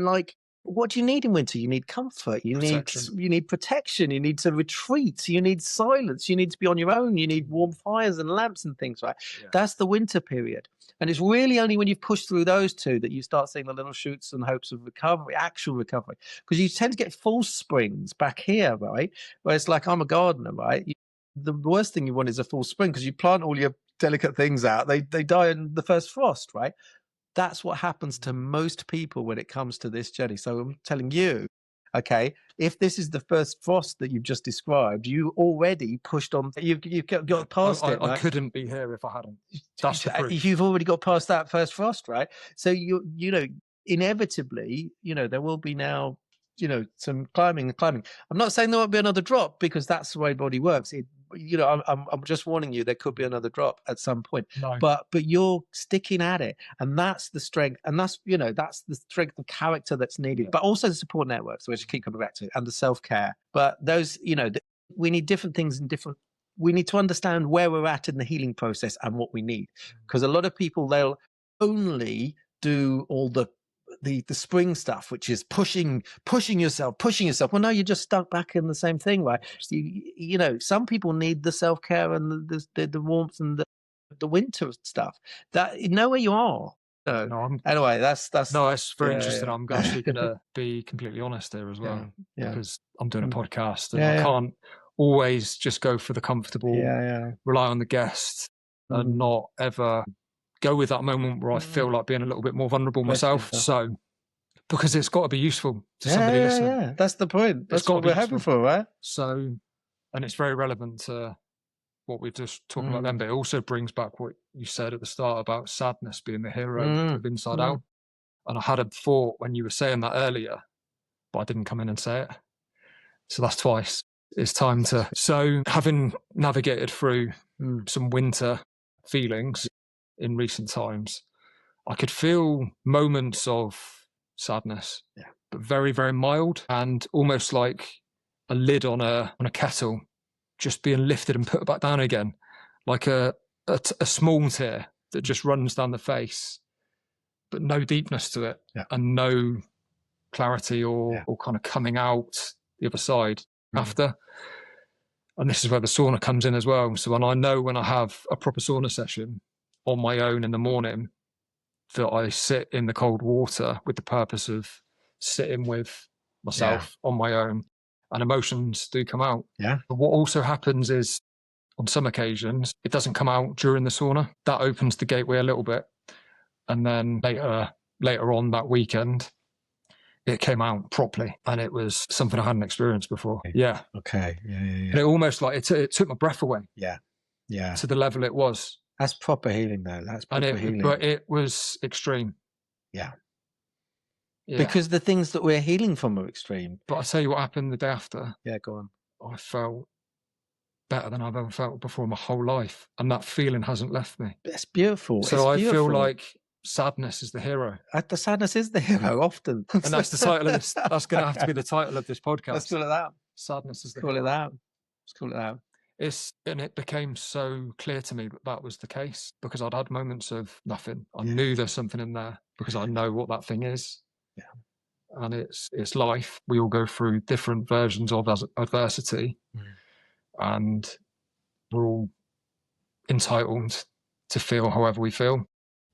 like, what do you need in winter? You need comfort. You need protection. You need to retreat. You need silence. You need to be on your own. You need warm fires and lamps and things, right? Yeah. That's the winter period. And it's really only when you've pushed through those 2 that you start seeing the little shoots and hopes of recovery, actual recovery. Because you tend to get false springs back here, right? Where it's like, I'm a gardener, right? The worst thing you want is a full spring, because you plant all your delicate things out. They die in the first frost, right? That's what happens to most people when it comes to this journey. So I'm telling you, okay, if this is the first frost that you've just described, you already pushed on. You've got past it. I couldn't be here if I hadn't. That's the proof. You've already got past that first frost, right? So inevitably, there will be now, some climbing. I'm not saying there won't be another drop, because that's the way body works. I'm just warning you, there could be another drop at some point. No. But you're sticking at it, and that's the strength, and that's that's the strength of character that's needed. But also the support networks, which I keep coming back to, and the self-care. But those, we need different things in different. We need to understand where we're at in the healing process and what we need, because a lot of people, they'll only do all the spring stuff, which is pushing yourself. Well, no, you're just stuck back in the same thing, right? Some people need the self-care and the warmth and the winter stuff. That know where you are. Anyway, that's very interesting. I'm actually going to be completely honest there as well, because I'm doing a podcast and I can't always just go for the comfortable, rely on the guest, and not ever go with that moment where I feel like being a little bit more vulnerable myself. So, because it's got to be useful to somebody listening. Yeah, that's the point. That's what we're hoping for, right? So, and it's very relevant to what we're just talking about then, but it also brings back what you said at the start about sadness being the hero of Inside Out. And I had a thought when you were saying that earlier, but I didn't come in and say it. So that's twice. It's time to... So having navigated through some winter feelings in recent times, I could feel moments of sadness, but very, very mild, and almost like a lid on a kettle just being lifted and put back down again, like a small tear that just runs down the face, but no deepness to it, and no clarity or kind of coming out the other side after. And this is where the sauna comes in as well. So when I have a proper sauna session on my own in the morning, that I sit in the cold water with the purpose of sitting with myself on my own, and emotions do come out. Yeah. But what also happens is on some occasions, it doesn't come out during the sauna. That opens the gateway a little bit. And then later on that weekend, it came out properly, and it was something I hadn't experienced before. Yeah. Okay. Yeah. And it almost like it took my breath away. Yeah. Yeah. To the level it was. That's proper healing, though. That's proper healing. But it was extreme. Yeah. Yeah. Because the things that we're healing from are extreme. But I'll tell you what happened the day after. Yeah, go on. I felt better than I've ever felt before in my whole life. And that feeling hasn't left me. It's beautiful. So I feel like sadness is the hero. The sadness is the hero often. And that's the title of this. That's going to have to be the title of this podcast. Let's call it that. Sadness is the hero. Let's call it that. And it became so clear to me that was the case, because I'd had moments of nothing. I knew there's something in there because I know what that thing is. Yeah. And it's life. We all go through different versions of adversity, and we're all entitled to feel however we feel.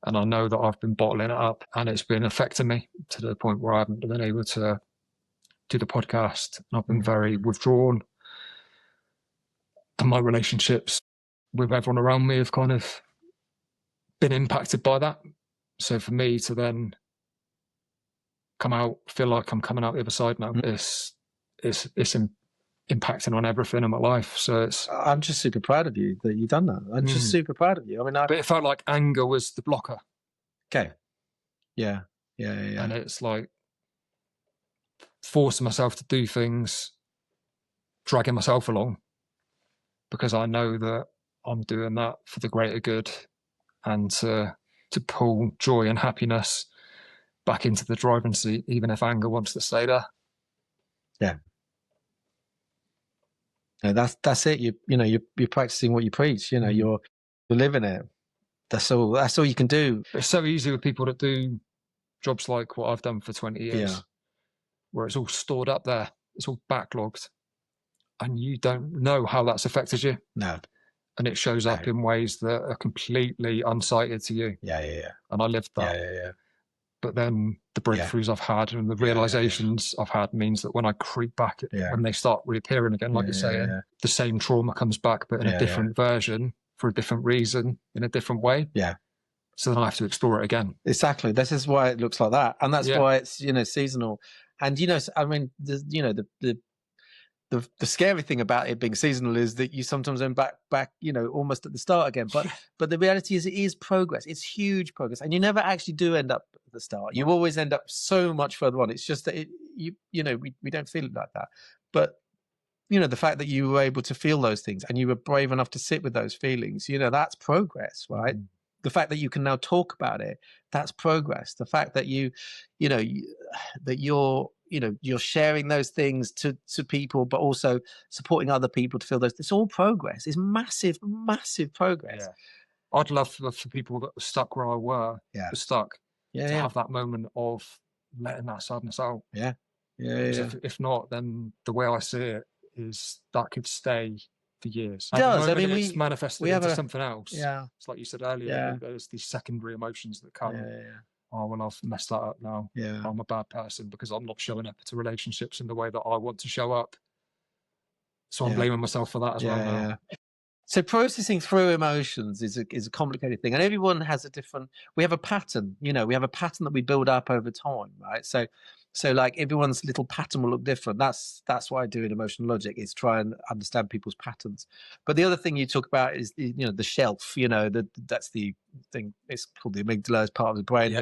And I know that I've been bottling it up, and it's been affecting me to the point where I haven't been able to do the podcast. And I've been very withdrawn. And my relationships with everyone around me have kind of been impacted by that. So for me to then come out, feel like I'm coming out the other side now, it's impacting on everything in my life. So I'm just super proud of you that you've done that. I'm just super proud of you. I mean, but it felt like anger was the blocker. Okay. Yeah. And it's like forcing myself to do things, dragging myself along, because I know that I'm doing that for the greater good, and to pull joy and happiness back into the driving seat, even if anger wants to stay there. Yeah. No, that's it. You're practicing what you preach. You're living it. That's all you can do. It's so easy with people that do jobs like what I've done for 20 years, where it's all stored up there, it's all backlogged, and you don't know how that's affected you. No. And it shows up in ways that are completely unsighted to you. Yeah. And I lived that. Yeah. But then the breakthroughs I've had and the realizations I've had means that when I creep back, when they start reappearing again, like you're saying, the same trauma comes back, but in a different version, for a different reason, in a different way. Yeah. So then I have to explore it again. Exactly. This is why it looks like that. And that's why it's, seasonal. And, I mean, the scary thing about it being seasonal is that you sometimes end back, almost at the start again. But the reality is, it is progress. It's huge progress, and you never actually do end up at the start. You always end up so much further on. It's just that we don't feel it like that. But the fact that you were able to feel those things and you were brave enough to sit with those feelings, that's progress, right? The fact that you can now talk about it, that's progress. The fact that you're sharing those things to people, but also supporting other people to feel those. It's all progress. It's massive, massive progress. Yeah. I'd love for people that were stuck where I were stuck to have that moment of letting that sadness out. Yeah. If not, then the way I see it is that could stay for years. It does. I mean, it's manifested into something else. Yeah. It's like you said earlier, there's these secondary emotions that come. Oh, well, I've messed that up now. Yeah. I'm a bad person because I'm not showing up to relationships in the way that I want to show up. So I'm blaming myself for that as well now. Yeah. So processing through emotions is a complicated thing, and everyone has we have a pattern, we have a pattern that we build up over time, right? So like everyone's little pattern will look different. That's what I do in emotional logic, is try and understand people's patterns. But the other thing you talk about is the shelf, that's the thing. It's called the amygdala, as part of the brain.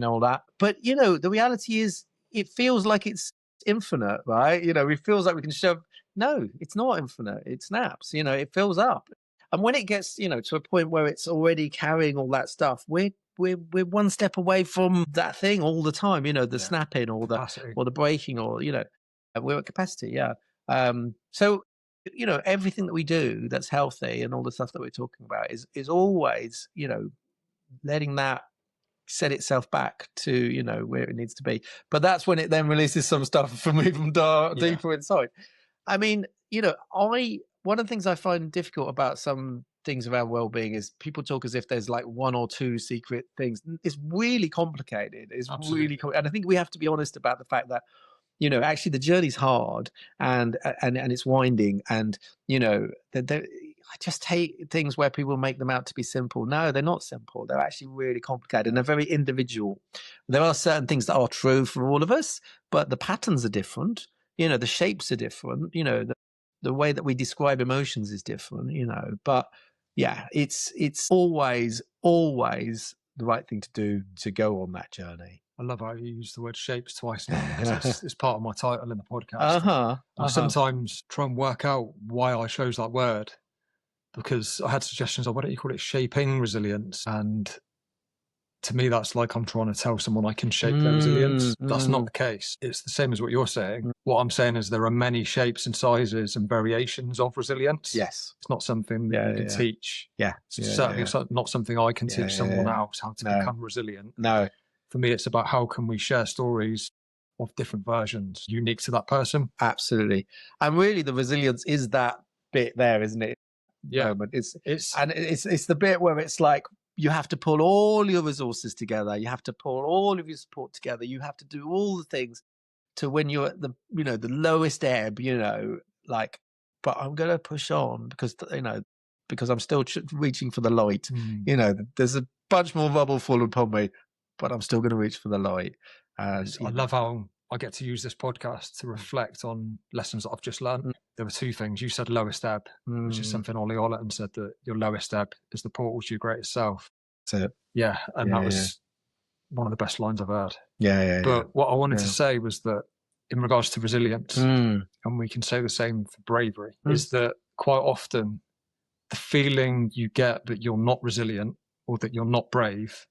All that. But the reality is, it feels like it's infinite, right? It feels like we can shove. No, it's not infinite. It snaps. It fills up, and when it gets to a point where it's already carrying all that stuff, we're one step away from that thing all the time. The snapping or the breaking, or we're at capacity. Yeah. So everything that we do that's healthy and all the stuff that we're talking about is always letting that set itself back to where it needs to be. But that's when it then releases some stuff from even deeper inside. I mean, one of the things I find difficult about some things around well-being is people talk as if there's like one or two secret things. It's really complicated. It's really and I think we have to be honest about the fact that actually the journey's hard and it's winding, and I just hate things where people make them out to be simple. No, they're not simple. They're actually really complicated, and they're very individual. There are certain things that are true for all of us, but the patterns are different. The shapes are different. The way that we describe emotions is different. But yeah, it's always the right thing to do to go on that journey. I love how you use the word shapes twice now, because it's part of my title in the podcast. I sometimes try and work out why I chose that word, because I had suggestions of, why don't you call it shaping resilience? And to me, that's like I'm trying to tell someone I can shape their resilience. That's not the case. It's the same as what you're saying. What I'm saying is there are many shapes and sizes and variations of resilience. Yes. It's not something that you can teach. Yeah. It's certainly not something I can teach someone else, how to become resilient. No. For me, it's about how can we share stories of different versions unique to that person. Absolutely. And really the resilience is that bit there, isn't it? Yeah. It's the bit where it's like, you have to pull all your resources together. You have to pull all of your support together. You have to do all the things to when you're at the lowest ebb, but I'm going to push on because I'm still reaching for the light. There's a bunch more rubble falling upon me, but I'm still going to reach for the light. I love how I get to use this podcast to reflect on lessons that I've just learned. There were two things. You said lowest ebb, which is something Olly Hall-Green said, that your lowest ebb is the portal to your greatest self. That's it. Yeah, and that was one of the best lines I've heard. But what I wanted to say was that in regards to resilience, and we can say the same for bravery, is that quite often the feeling you get that you're not resilient or that you're not brave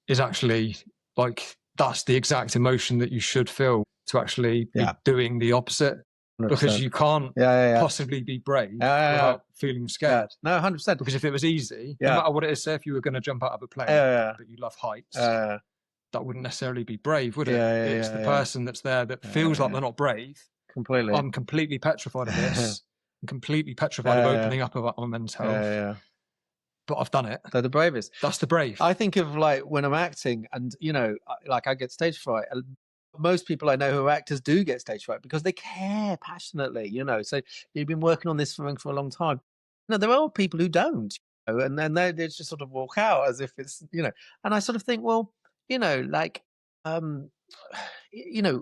is actually like, that's the exact emotion that you should feel to actually be doing the opposite. 100%. Because you can't possibly be brave without feeling scared. No, 100%. Because if it was easy, no matter what it is, say if you were going to jump out of a plane, but you love heights, that wouldn't necessarily be brave, would it? It's the person that's there that feels like they're not brave. Completely. I'm completely petrified of this. I'm completely petrified of opening up about my men's health. But I've done it. They're the bravest. That's the brave. I think of like when I'm acting and, I get stage fright. Most people I know who are actors do get stage fright because they care passionately, So you've been working on this for a long time. No, there are people who don't, and then they just sort of walk out as if it's, And I sort of think, well,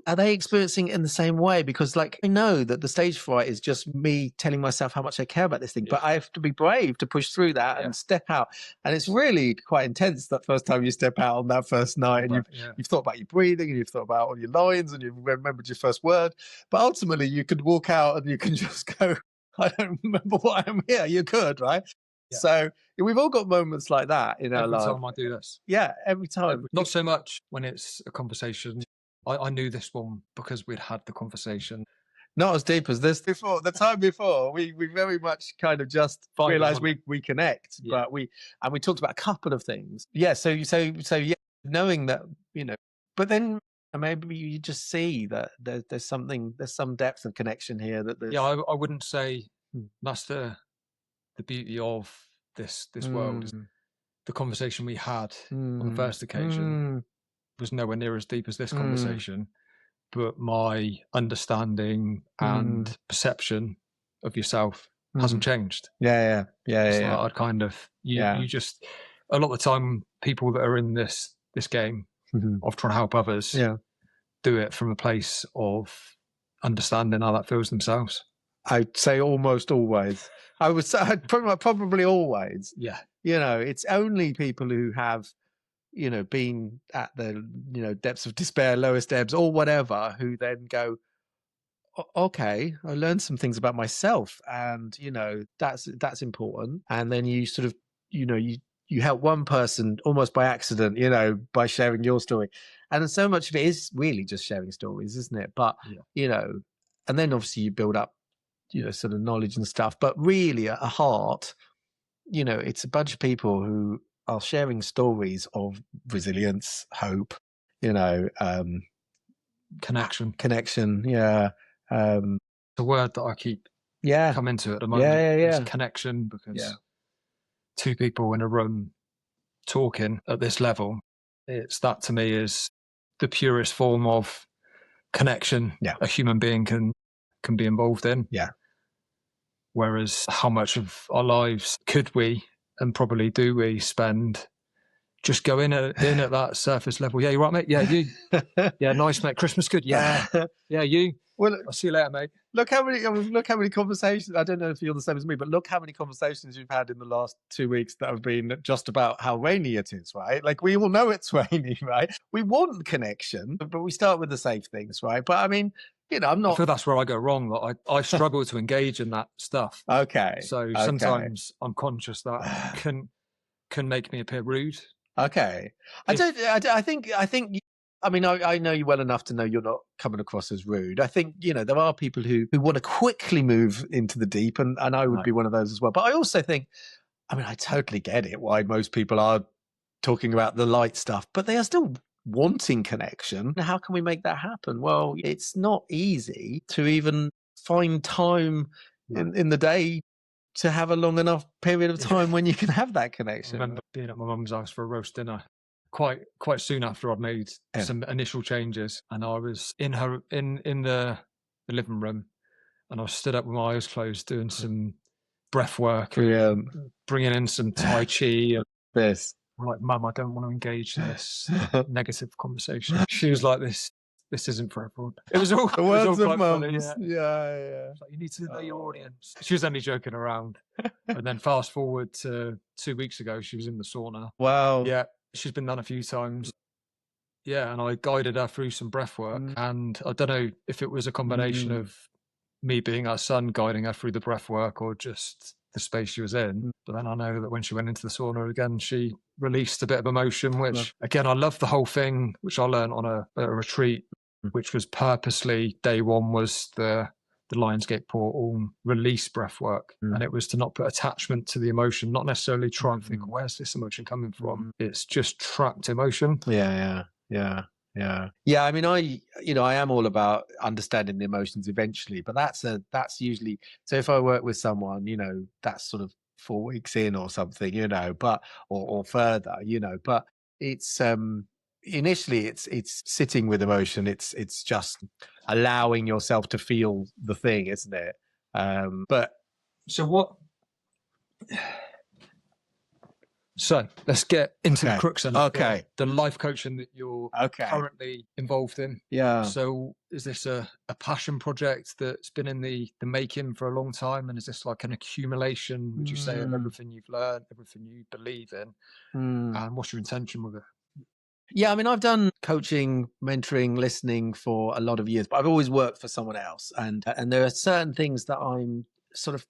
are they experiencing it in the same way? Because I know that the stage fright is just me telling myself how much I care about this thing, but I have to be brave to push through that and step out. And it's really quite intense that first time you step out on that first night, and you've thought about your breathing, and you've thought about all your lines, and you've remembered your first word. But ultimately you could walk out and you can just go, I don't remember why I'm here. You could, right? Yeah. So we've all got moments like that in our life. Every time I do this. Yeah, every time. Not so much when it's a conversation. I knew this one because we'd had the conversation. Not as deep as this before. The time before, we very much kind of just realised we connect. But we talked about a couple of things. Yeah, so knowing that, but then maybe you just see that there's some depth of connection here. I wouldn't say that's the beauty of this world. The conversation we had on the first occasion was nowhere near as deep as this conversation, but my understanding and perception of yourself hasn't changed. I'd kind of you just, a lot of the time people that are in this game of trying to help others do it from a place of understanding how that feels themselves. I'd say almost always. I would say probably always. Yeah. It's only people who have, been at the, depths of despair, lowest ebbs or whatever, who then go, okay, I learned some things about myself, and, that's important. And then you sort of, you help one person almost by accident, by sharing your story. And so much of it is really just sharing stories, isn't it? But, and then obviously you build up, sort of knowledge and stuff, but really at heart, it's a bunch of people who are sharing stories of resilience, hope, connection. Yeah. The word that I keep coming to at the moment is connection, because two people in a room talking at this level, it's that to me is the purest form of connection a human being can be involved in. Yeah. Whereas how much of our lives could we, and probably do we, spend just go in at that surface level? Yeah, you right, mate? Yeah, you. Yeah, nice, mate. Christmas good? Yeah. Yeah, you. Well, I'll see you later, mate. Look how many conversations. I don't know if you're the same as me, but look how many conversations you've had in the last 2 weeks that have been just about how rainy it is, right? Like, we all know it's rainy, right? We want connection, but we start with the safe things, right? But I mean, I'm not. I feel that's where I go wrong. That I struggle to engage in that stuff. Okay. So sometimes I'm conscious that can make me appear rude. Okay. I think. I mean, I know you well enough to know you're not coming across as rude. I think, there are people who want to quickly move into the deep, and I would be one of those as well. But I also think, I mean, I totally get it why most people are talking about the light stuff, but they are still wanting connection. How can we make that happen? Well, it's not easy to even find time in the day to have a long enough period of time when you can have that connection. I remember being at my mum's house for a roast dinner quite soon after I'd made some initial changes, and I was in the living room, and I was stood up with my eyes closed doing some breath work, bringing in some Tai Chi. I'm like, Mum, I don't want to engage in this negative conversation. She was like, this isn't for everyone. It was all, the words of mums. Yeah. Like, you need to know your audience. She was only joking around. And then fast forward to 2 weeks ago, she was in the sauna. Wow. Yeah, she's been done a few times. Yeah, and I guided her through some breath work. And I don't know if it was a combination of me being her son guiding her through the breath work or just the space she was in. But then I know that when she went into the sauna again, she released a bit of emotion, which again, I love the whole thing, which I learned on a retreat, which was purposely day one was the Lionsgate portal release breath work. And it was to not put attachment to the emotion, not necessarily try and think, where's this emotion coming from? It's just trapped emotion. Yeah. I mean, I am all about understanding the emotions eventually, but that's usually, so if I work with someone, that's sort of 4 weeks in or something, but, or further, but it's, initially it's sitting with emotion. It's just allowing yourself to feel the thing, isn't it? But so what? So let's get into the crux of the life coaching that you're currently involved in. Yeah. So is this a passion project that's been in the making for a long time? And is this like an accumulation, would you say, of everything you've learned, everything you believe in? And what's your intention with it? Yeah, I mean, I've done coaching, mentoring, listening for a lot of years, but I've always worked for someone else. And there are certain things that I'm sort of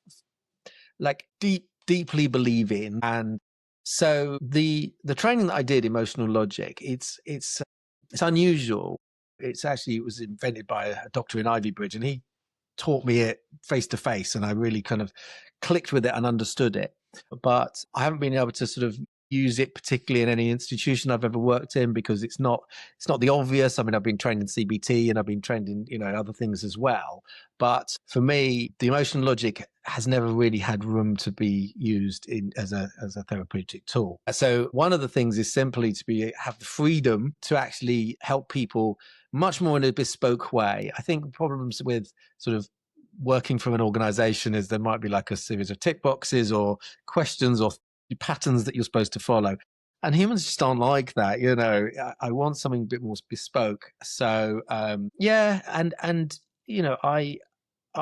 like deeply believe in. And so the training that I did, Emotional Logic, it's unusual. It was invented by a doctor in Ivybridge, and he taught me it face to face, and I really kind of clicked with it and understood it. But I haven't been able to sort of use it particularly in any institution I've ever worked in, because it's not the obvious. I mean, I've been trained in CBT and I've been trained in other things as well, but for me, the Emotional Logic has never really had room to be used as a therapeutic tool. So one of the things is simply to have the freedom to actually help people much more in a bespoke way. I think problems with sort of working from an organization is there might be like a series of tick boxes or questions or patterns that you're supposed to follow, and humans just aren't like that. I want something a bit more bespoke. So and I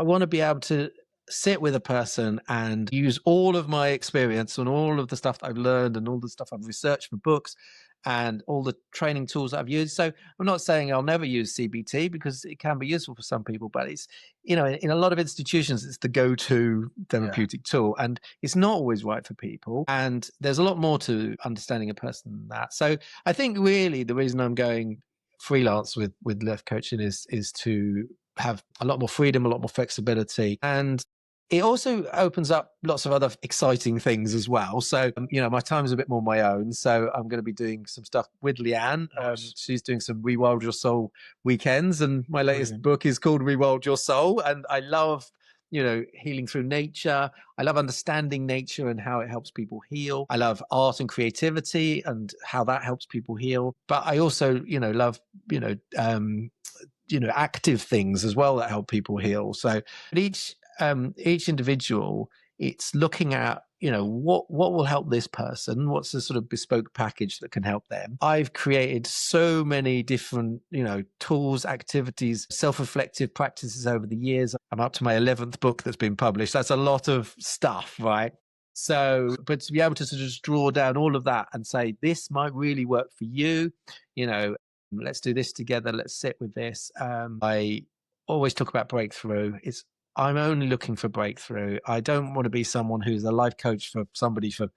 want to be able to sit with a person and use all of my experience and all of the stuff that I've learned and all the stuff I've researched for books and all the training tools that I've used. So I'm not saying I'll never use CBT, because it can be useful for some people, but it's, in a lot of institutions, it's the go-to therapeutic tool, and it's not always right for people. And there's a lot more to understanding a person than that. So I think really the reason I'm going freelance with life coaching is to have a lot more freedom, a lot more flexibility, and it also opens up lots of other exciting things as well. So, my time's a bit more my own. So I'm going to be doing some stuff with Leanne. She's doing some Rewild Your Soul weekends. And my latest book is called Rewild Your Soul. And I love, healing through nature. I love understanding nature and how it helps people heal. I love art and creativity and how that helps people heal. But I also, love, active things as well that help people heal. So each each individual, it's looking at, what will help this person? What's the sort of bespoke package that can help them? I've created so many different, tools, activities, self-reflective practices over the years. I'm up to my 11th book that's been published. That's a lot of stuff, right? So, but to be able to sort of just draw down all of that and say, this might really work for you, let's do this together. Let's sit with this. I always talk about breakthrough. I'm only looking for breakthrough. I don't want to be someone who's a life coach for somebody for,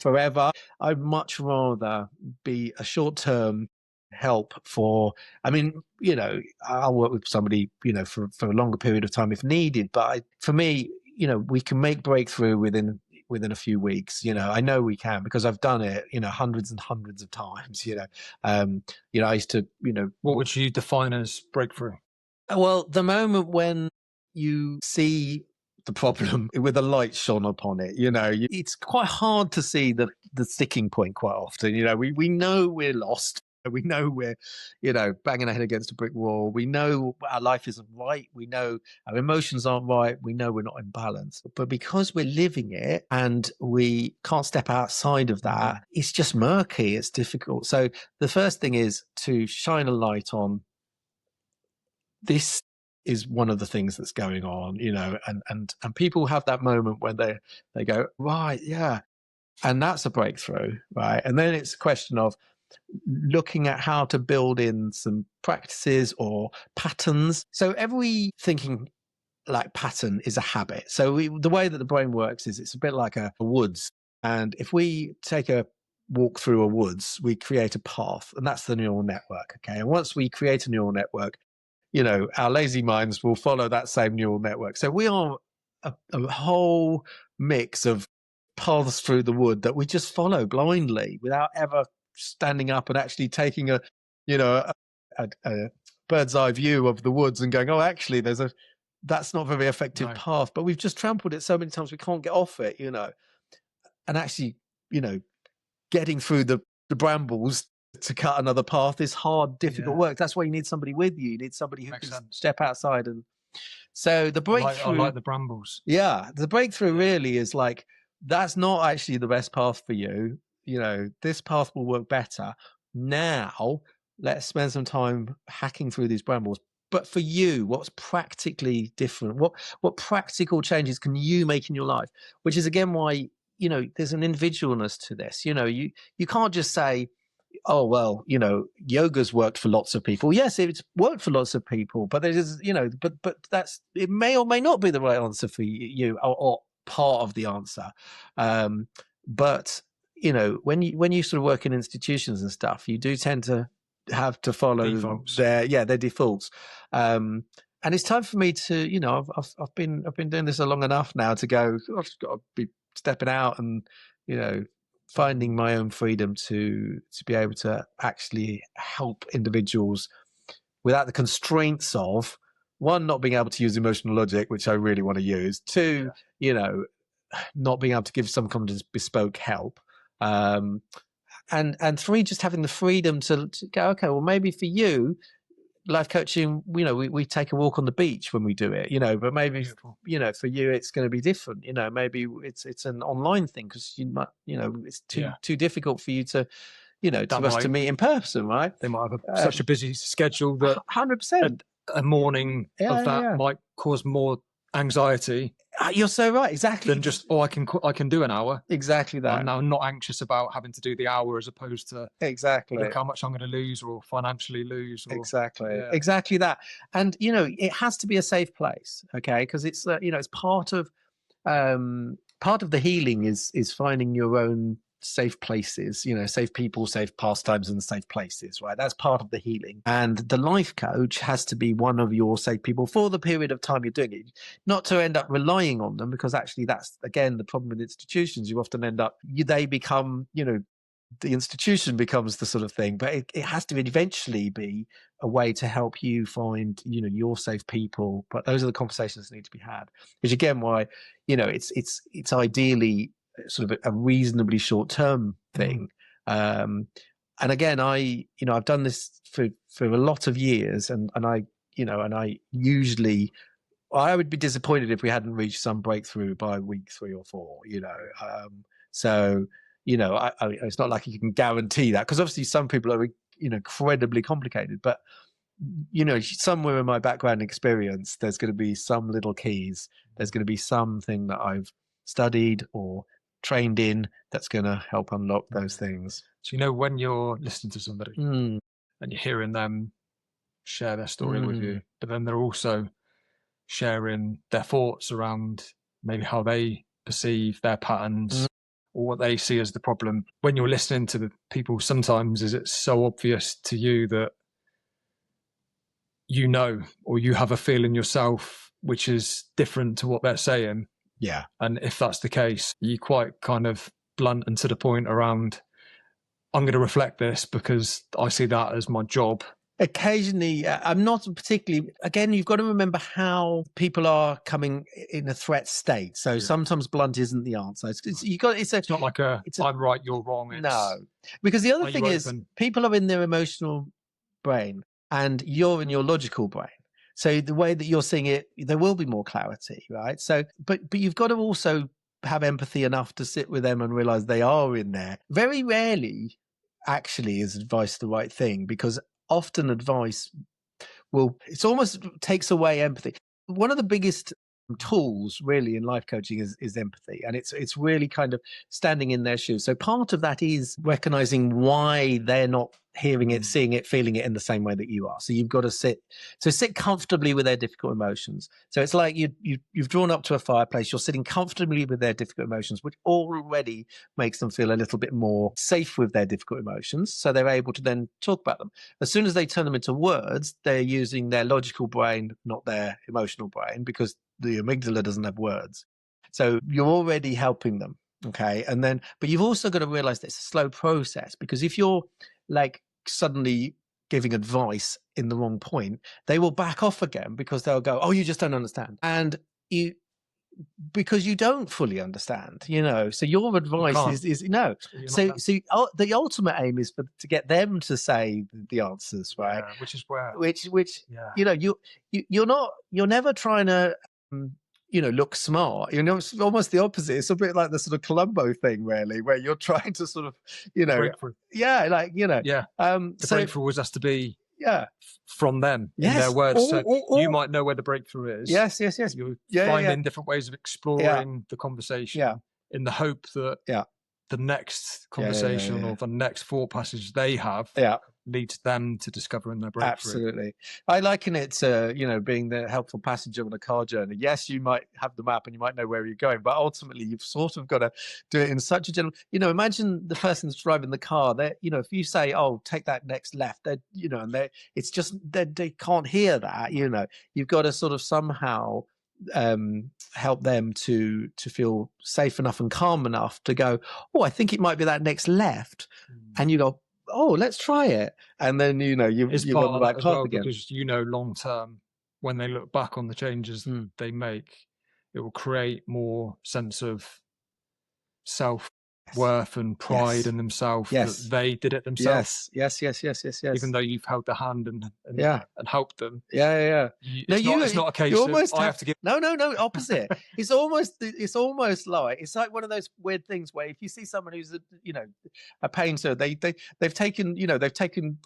forever. I'd much rather be a short-term help for, I'll work with somebody, for a longer period of time if needed. But for me, we can make breakthrough within a few weeks. I know we can because I've done it, hundreds and hundreds of times. I used to, What would you define as breakthrough? Well, the moment when you see the problem with a light shone upon it, it's quite hard to see the sticking point quite often. We know we're lost. We know we're, banging our head against a brick wall. We know our life isn't right. We know our emotions aren't right. We know we're not in balance. But because we're living it and we can't step outside of that, it's just murky. It's difficult. So the first thing is to shine a light on this is one of the things that's going on, and people have that moment when they go, right, yeah. And that's a breakthrough, right? And then it's a question of looking at how to build in some practices or patterns. So every thinking like pattern is a habit. So the way that the brain works is it's a bit like a woods. And if we take a walk through a woods, we create a path, and that's the neural network. Okay. And once we create a neural network, our lazy minds will follow that same neural network. So we are a whole mix of paths through the wood that we just follow blindly without ever standing up and actually taking a bird's eye view of the woods and going, oh, actually, that's not a very effective path, but we've just trampled it so many times we can't get off it, and actually, getting through the brambles to cut another path is hard, difficult work. That's why you need somebody with you. You need somebody who can step outside. And so the breakthrough, I like the brambles. Yeah, the breakthrough really is like, that's not actually the best path for you. This path will work better. Now, let's spend some time hacking through these brambles. But for you, what's practically different? What practical changes can you make in your life? Which is again why, there's an individualness to this. You can't just say, oh, well, yoga's worked for lots of people. Yes, it's worked for lots of people, but there's, but it may or may not be the right answer for you or part of the answer. But, when you sort of work in institutions and stuff, you do tend to have to follow their defaults. And it's time for me to, I've been doing this long enough now to go, I've just got to be stepping out and, finding my own freedom to be able to actually help individuals without the constraints of, one, not being able to use emotional logic, which I really want to use. Two, not being able to give some kind of bespoke help. And three, just having the freedom to go, okay, well, maybe for you, life coaching, we take a walk on the beach when we do it, but maybe, for you, it's going to be different. Maybe it's an online thing because you might, it's too difficult for you to, to meet in person, right? They might have such a busy schedule that 100% a morning of that might cause more anxiety. You're so right, exactly. Than just, I can do an hour. Exactly that. I'm now not anxious about having to do the hour as opposed to look how much I'm going to lose or financially lose. Exactly that. And it has to be a safe place, okay? Because it's it's part of the healing is finding your own safe places, safe people, safe pastimes, and safe places, right? That's part of the healing. And the life coach has to be one of your safe people for the period of time you're doing it, not to end up relying on them, because actually that's, again, the problem with institutions. You often end up, they become, the institution becomes the sort of thing, but it has to eventually be a way to help you find, your safe people. But those are the conversations that need to be had, which again, why, it's ideally sort of a reasonably short-term thing. And again, I've done this for a lot of years, and I usually I would be disappointed if we hadn't reached some breakthrough by week 3 or 4, so, it's not like you can guarantee that, because obviously some people are, incredibly complicated, but, somewhere in my background experience, there's going to be some little keys. There's going to be something that I've studied or trained in that's going to help unlock those things. So, when you're listening to somebody and you're hearing them share their story with you, but then they're also sharing their thoughts around maybe how they perceive their patterns or what they see as the problem. When you're listening to the people, sometimes is it so obvious to you that or you have a feeling yourself which is different to what they're saying? Yeah. And if that's the case, you quite kind of blunt and to the point around, I'm going to reflect this because I see that as my job. Occasionally, I'm not particularly, again, you've got to remember how people are coming in a threat state. So sometimes blunt isn't the answer. It's not like I'm right, you're wrong. No, because the other thing is people are in their emotional brain and you're in your logical brain. So the way that you're seeing it, there will be more clarity, right? So, but you've got to also have empathy enough to sit with them and realize they are in there. Very rarely, actually, is advice the right thing, because often advice it almost takes away empathy. One of the biggest tools really in life coaching is empathy, and it's really kind of standing in their shoes. So part of that is recognizing why they're not hearing it, seeing it, feeling it in the same way that you are. So you've got to sit comfortably with their difficult emotions. So it's like you've drawn up to a fireplace, you're sitting comfortably with their difficult emotions, which already makes them feel a little bit more safe with their difficult emotions. So they're able to then talk about them. As soon as they turn them into words, they're using their logical brain, not their emotional brain, because the amygdala doesn't have words. So you're already helping them. Okay. And then, but you've also got to realize that it's a slow process, because if you're like suddenly giving advice in the wrong point, they will back off again because they'll go, oh, you just don't understand. And because you don't fully understand, so your advice is no. So the ultimate aim is to get them to say the answers, right? Yeah, which is where, you're never trying to, look smart. It's almost the opposite. It's a bit like the sort of Columbo thing, really, where you're trying to sort of, breakthrough. Yeah, like, Yeah. The breakthrough always has to be from them, in their words. You might know where the breakthrough is. Yes. You're finding different ways of exploring the conversation in the hope that the next conversation or the next thought passage they have leads them to discovering their breakthrough. Absolutely. I liken it to, being the helpful passenger on a car journey. Yes, you might have the map and you might know where you're going, but ultimately you've sort of got to do it in such a general, imagine the person that's driving the car, if you say, oh, take that next left, and it's just that they can't hear that, you've got to sort of somehow help them to feel safe enough and calm enough to go, oh, I think it might be that next left. And you go, oh, let's try it. And then, you're on the right path again. Because, long term, when they look back on the changes they make, it will create more sense of self-worth and pride in themselves that they did it themselves. Yes. Even though you've held their hand and helped them. Yeah. It's not a case of I have to give. No, opposite. It's almost like, it's like one of those weird things where if you see someone who's a painter, they've taken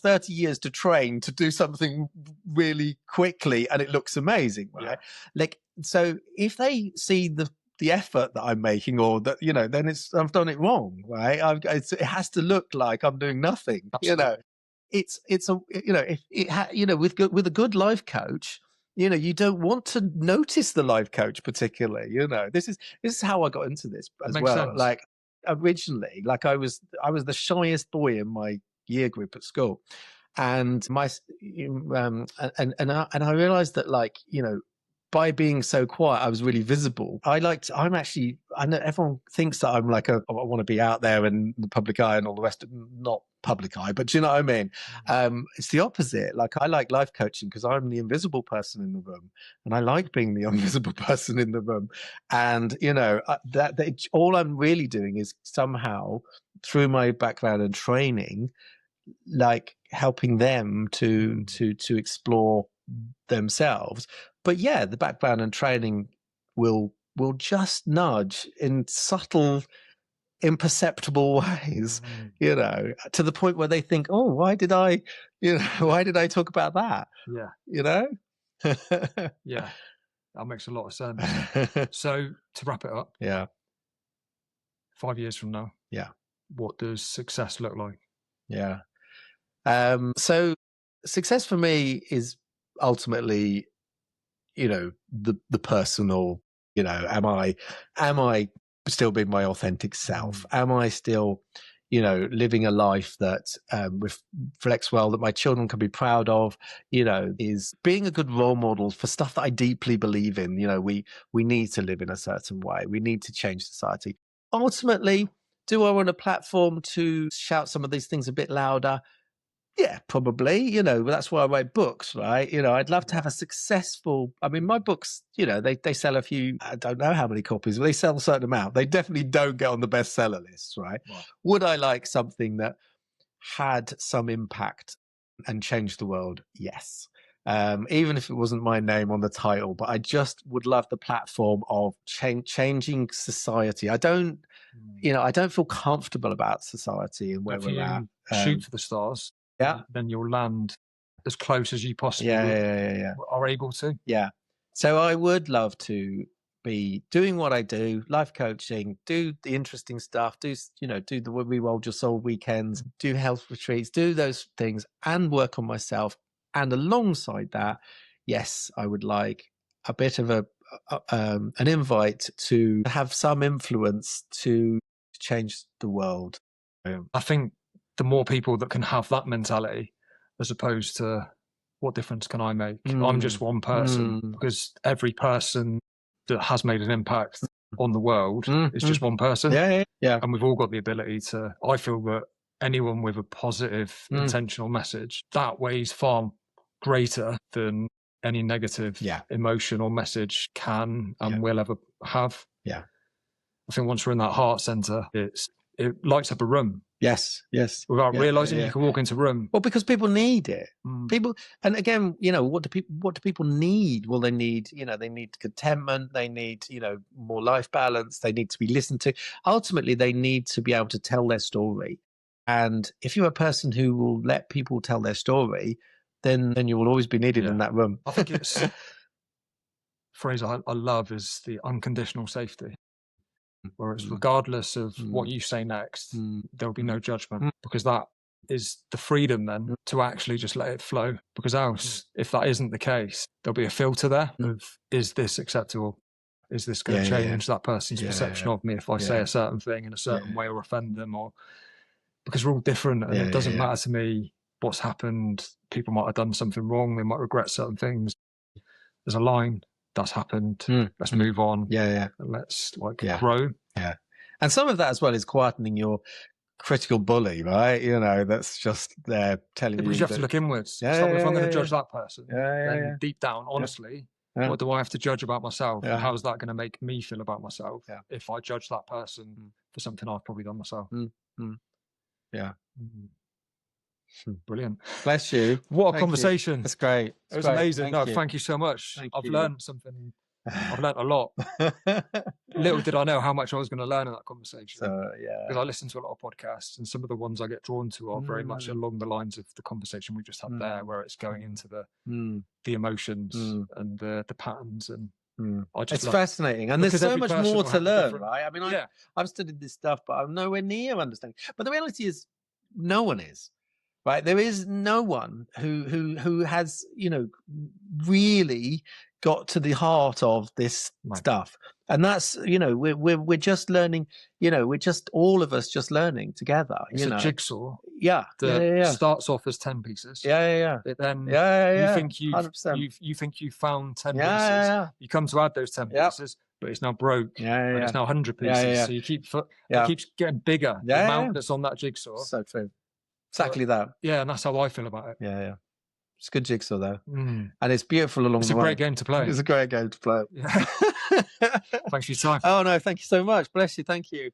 30 years to train to do something really quickly and it looks amazing, right? Like, so if they see the effort that I'm making, or that, then I've done it wrong, right? It has to look like I'm doing nothing. Absolutely. With a good life coach, you don't want to notice the life coach particularly. This is how I got into this as well. Sense. Like originally, like I was the shyest boy in my year group at school, and I realized that, by being so quiet, I was really visible. I know everyone thinks that I'm like I want to be out there in the public eye and all the rest of not public eye, but do you know what I mean? It's the opposite. Like, I like life coaching because I'm the invisible person in the room, and I like being the invisible person in the room. And, all I'm really doing is somehow, through my background and training, like helping them to explore themselves, But yeah, the background and training will just nudge in subtle, imperceptible ways, you know, to the point where they think, oh, why did I talk about that? Yeah. You know? Yeah. That makes a lot of sense. So to wrap it up. Yeah. 5 years from now. Yeah. What does success look like? Yeah. So success for me is ultimately, you know, the personal, you know, am I still being my authentic self? Am I still, you know, living a life that reflects well, that my children can be proud of, you know, is being a good role model for stuff that I deeply believe in. You know, we need to live in a certain way. We need to change society. Ultimately, do I want a platform to shout some of these things a bit louder? Yeah, probably, you know, but that's why I write books, right? You know, I'd love to have a successful, I mean, my books, you know, they sell a few, I don't know how many copies, but they sell a certain amount. They definitely don't get on the bestseller lists, right? Would I like something that had some impact and changed the world? Yes. Even if it wasn't my name on the title, but I just would love the platform of changing society. I don't, you know, I don't feel comfortable about society and where we're at. Shoot for the stars. Yeah. Then you'll land as close as you possibly are able to. Yeah. So I would love to be doing what I do, life coaching, do the interesting stuff, do the Reroll Your Soul weekends, do health retreats, do those things and work on myself. And alongside that, yes, I would like a bit of an invite to have some influence to change the world. I think the more people that can have that mentality, as opposed to what difference can I make? I'm just one person, because every person that has made an impact on the world is just one person. Yeah. And we've all got the ability to, I feel that anyone with a positive intentional message, that weighs far greater than any negative emotion or message can and will ever have. Yeah. I think once we're in that heart center, it lights up a room. Yes. Without realizing, you can walk into a room. Well, because people need it. People, and again, you know, what do people need? Well, they need contentment. They need, you know, more life balance. They need to be listened to. Ultimately, they need to be able to tell their story. And if you're a person who will let people tell their story, then you will always be needed in that room. I think it's a phrase I love is the unconditional safety. Where it's regardless of what you say next, there'll be no judgment, because that is the freedom then to actually just let it flow. Because else, if that isn't the case, there'll be a filter there of, is this acceptable? Is this going to change that person's perception of me if I say a certain thing in a certain way or offend them? Or because we're all different, and it doesn't matter to me what's happened. People might have done something wrong. They might regret certain things. There's a line. That's happened. Let's move on. And let's grow. Yeah. And some of that as well is quietening your critical bully, right? You know, that's just there telling you. Because you have to look inwards. If I'm going to judge that person, then deep down, honestly, what do I have to judge about myself? And how's that going to make me feel about myself if I judge that person for something I've probably done myself? Yeah. Brilliant. Bless you. What a conversation. That's great. It was amazing. Thank you so much. I've learned something. I've learned a lot. Little did I know how much I was going to learn in that conversation. Because I listen to a lot of podcasts, and some of the ones I get drawn to are very much along the lines of the conversation we just had there, where it's going into the emotions and the patterns. And it's fascinating, and there's so much more to learn, right? I mean, I've studied this stuff, but I'm nowhere near understanding. But the reality is, no one is. Right, there is no one who has, you know, really got to the heart of this stuff, and that's, you know, we're just learning. You know, we're just all of us just learning together. It's a jigsaw. That starts off as 10 pieces. It then you think you found 10 pieces. You come to add those 10 pieces, but it's now broke. And it's now 100 pieces. So you it keeps getting bigger. The amount that's on that jigsaw. So true. Exactly that. Yeah, and that's how I feel about it. Yeah. It's a good jigsaw though. And it's beautiful along the way. It's a great game to play. It's a great game to play. Thanks for your time. Oh no, thank you so much. Bless you. Thank you.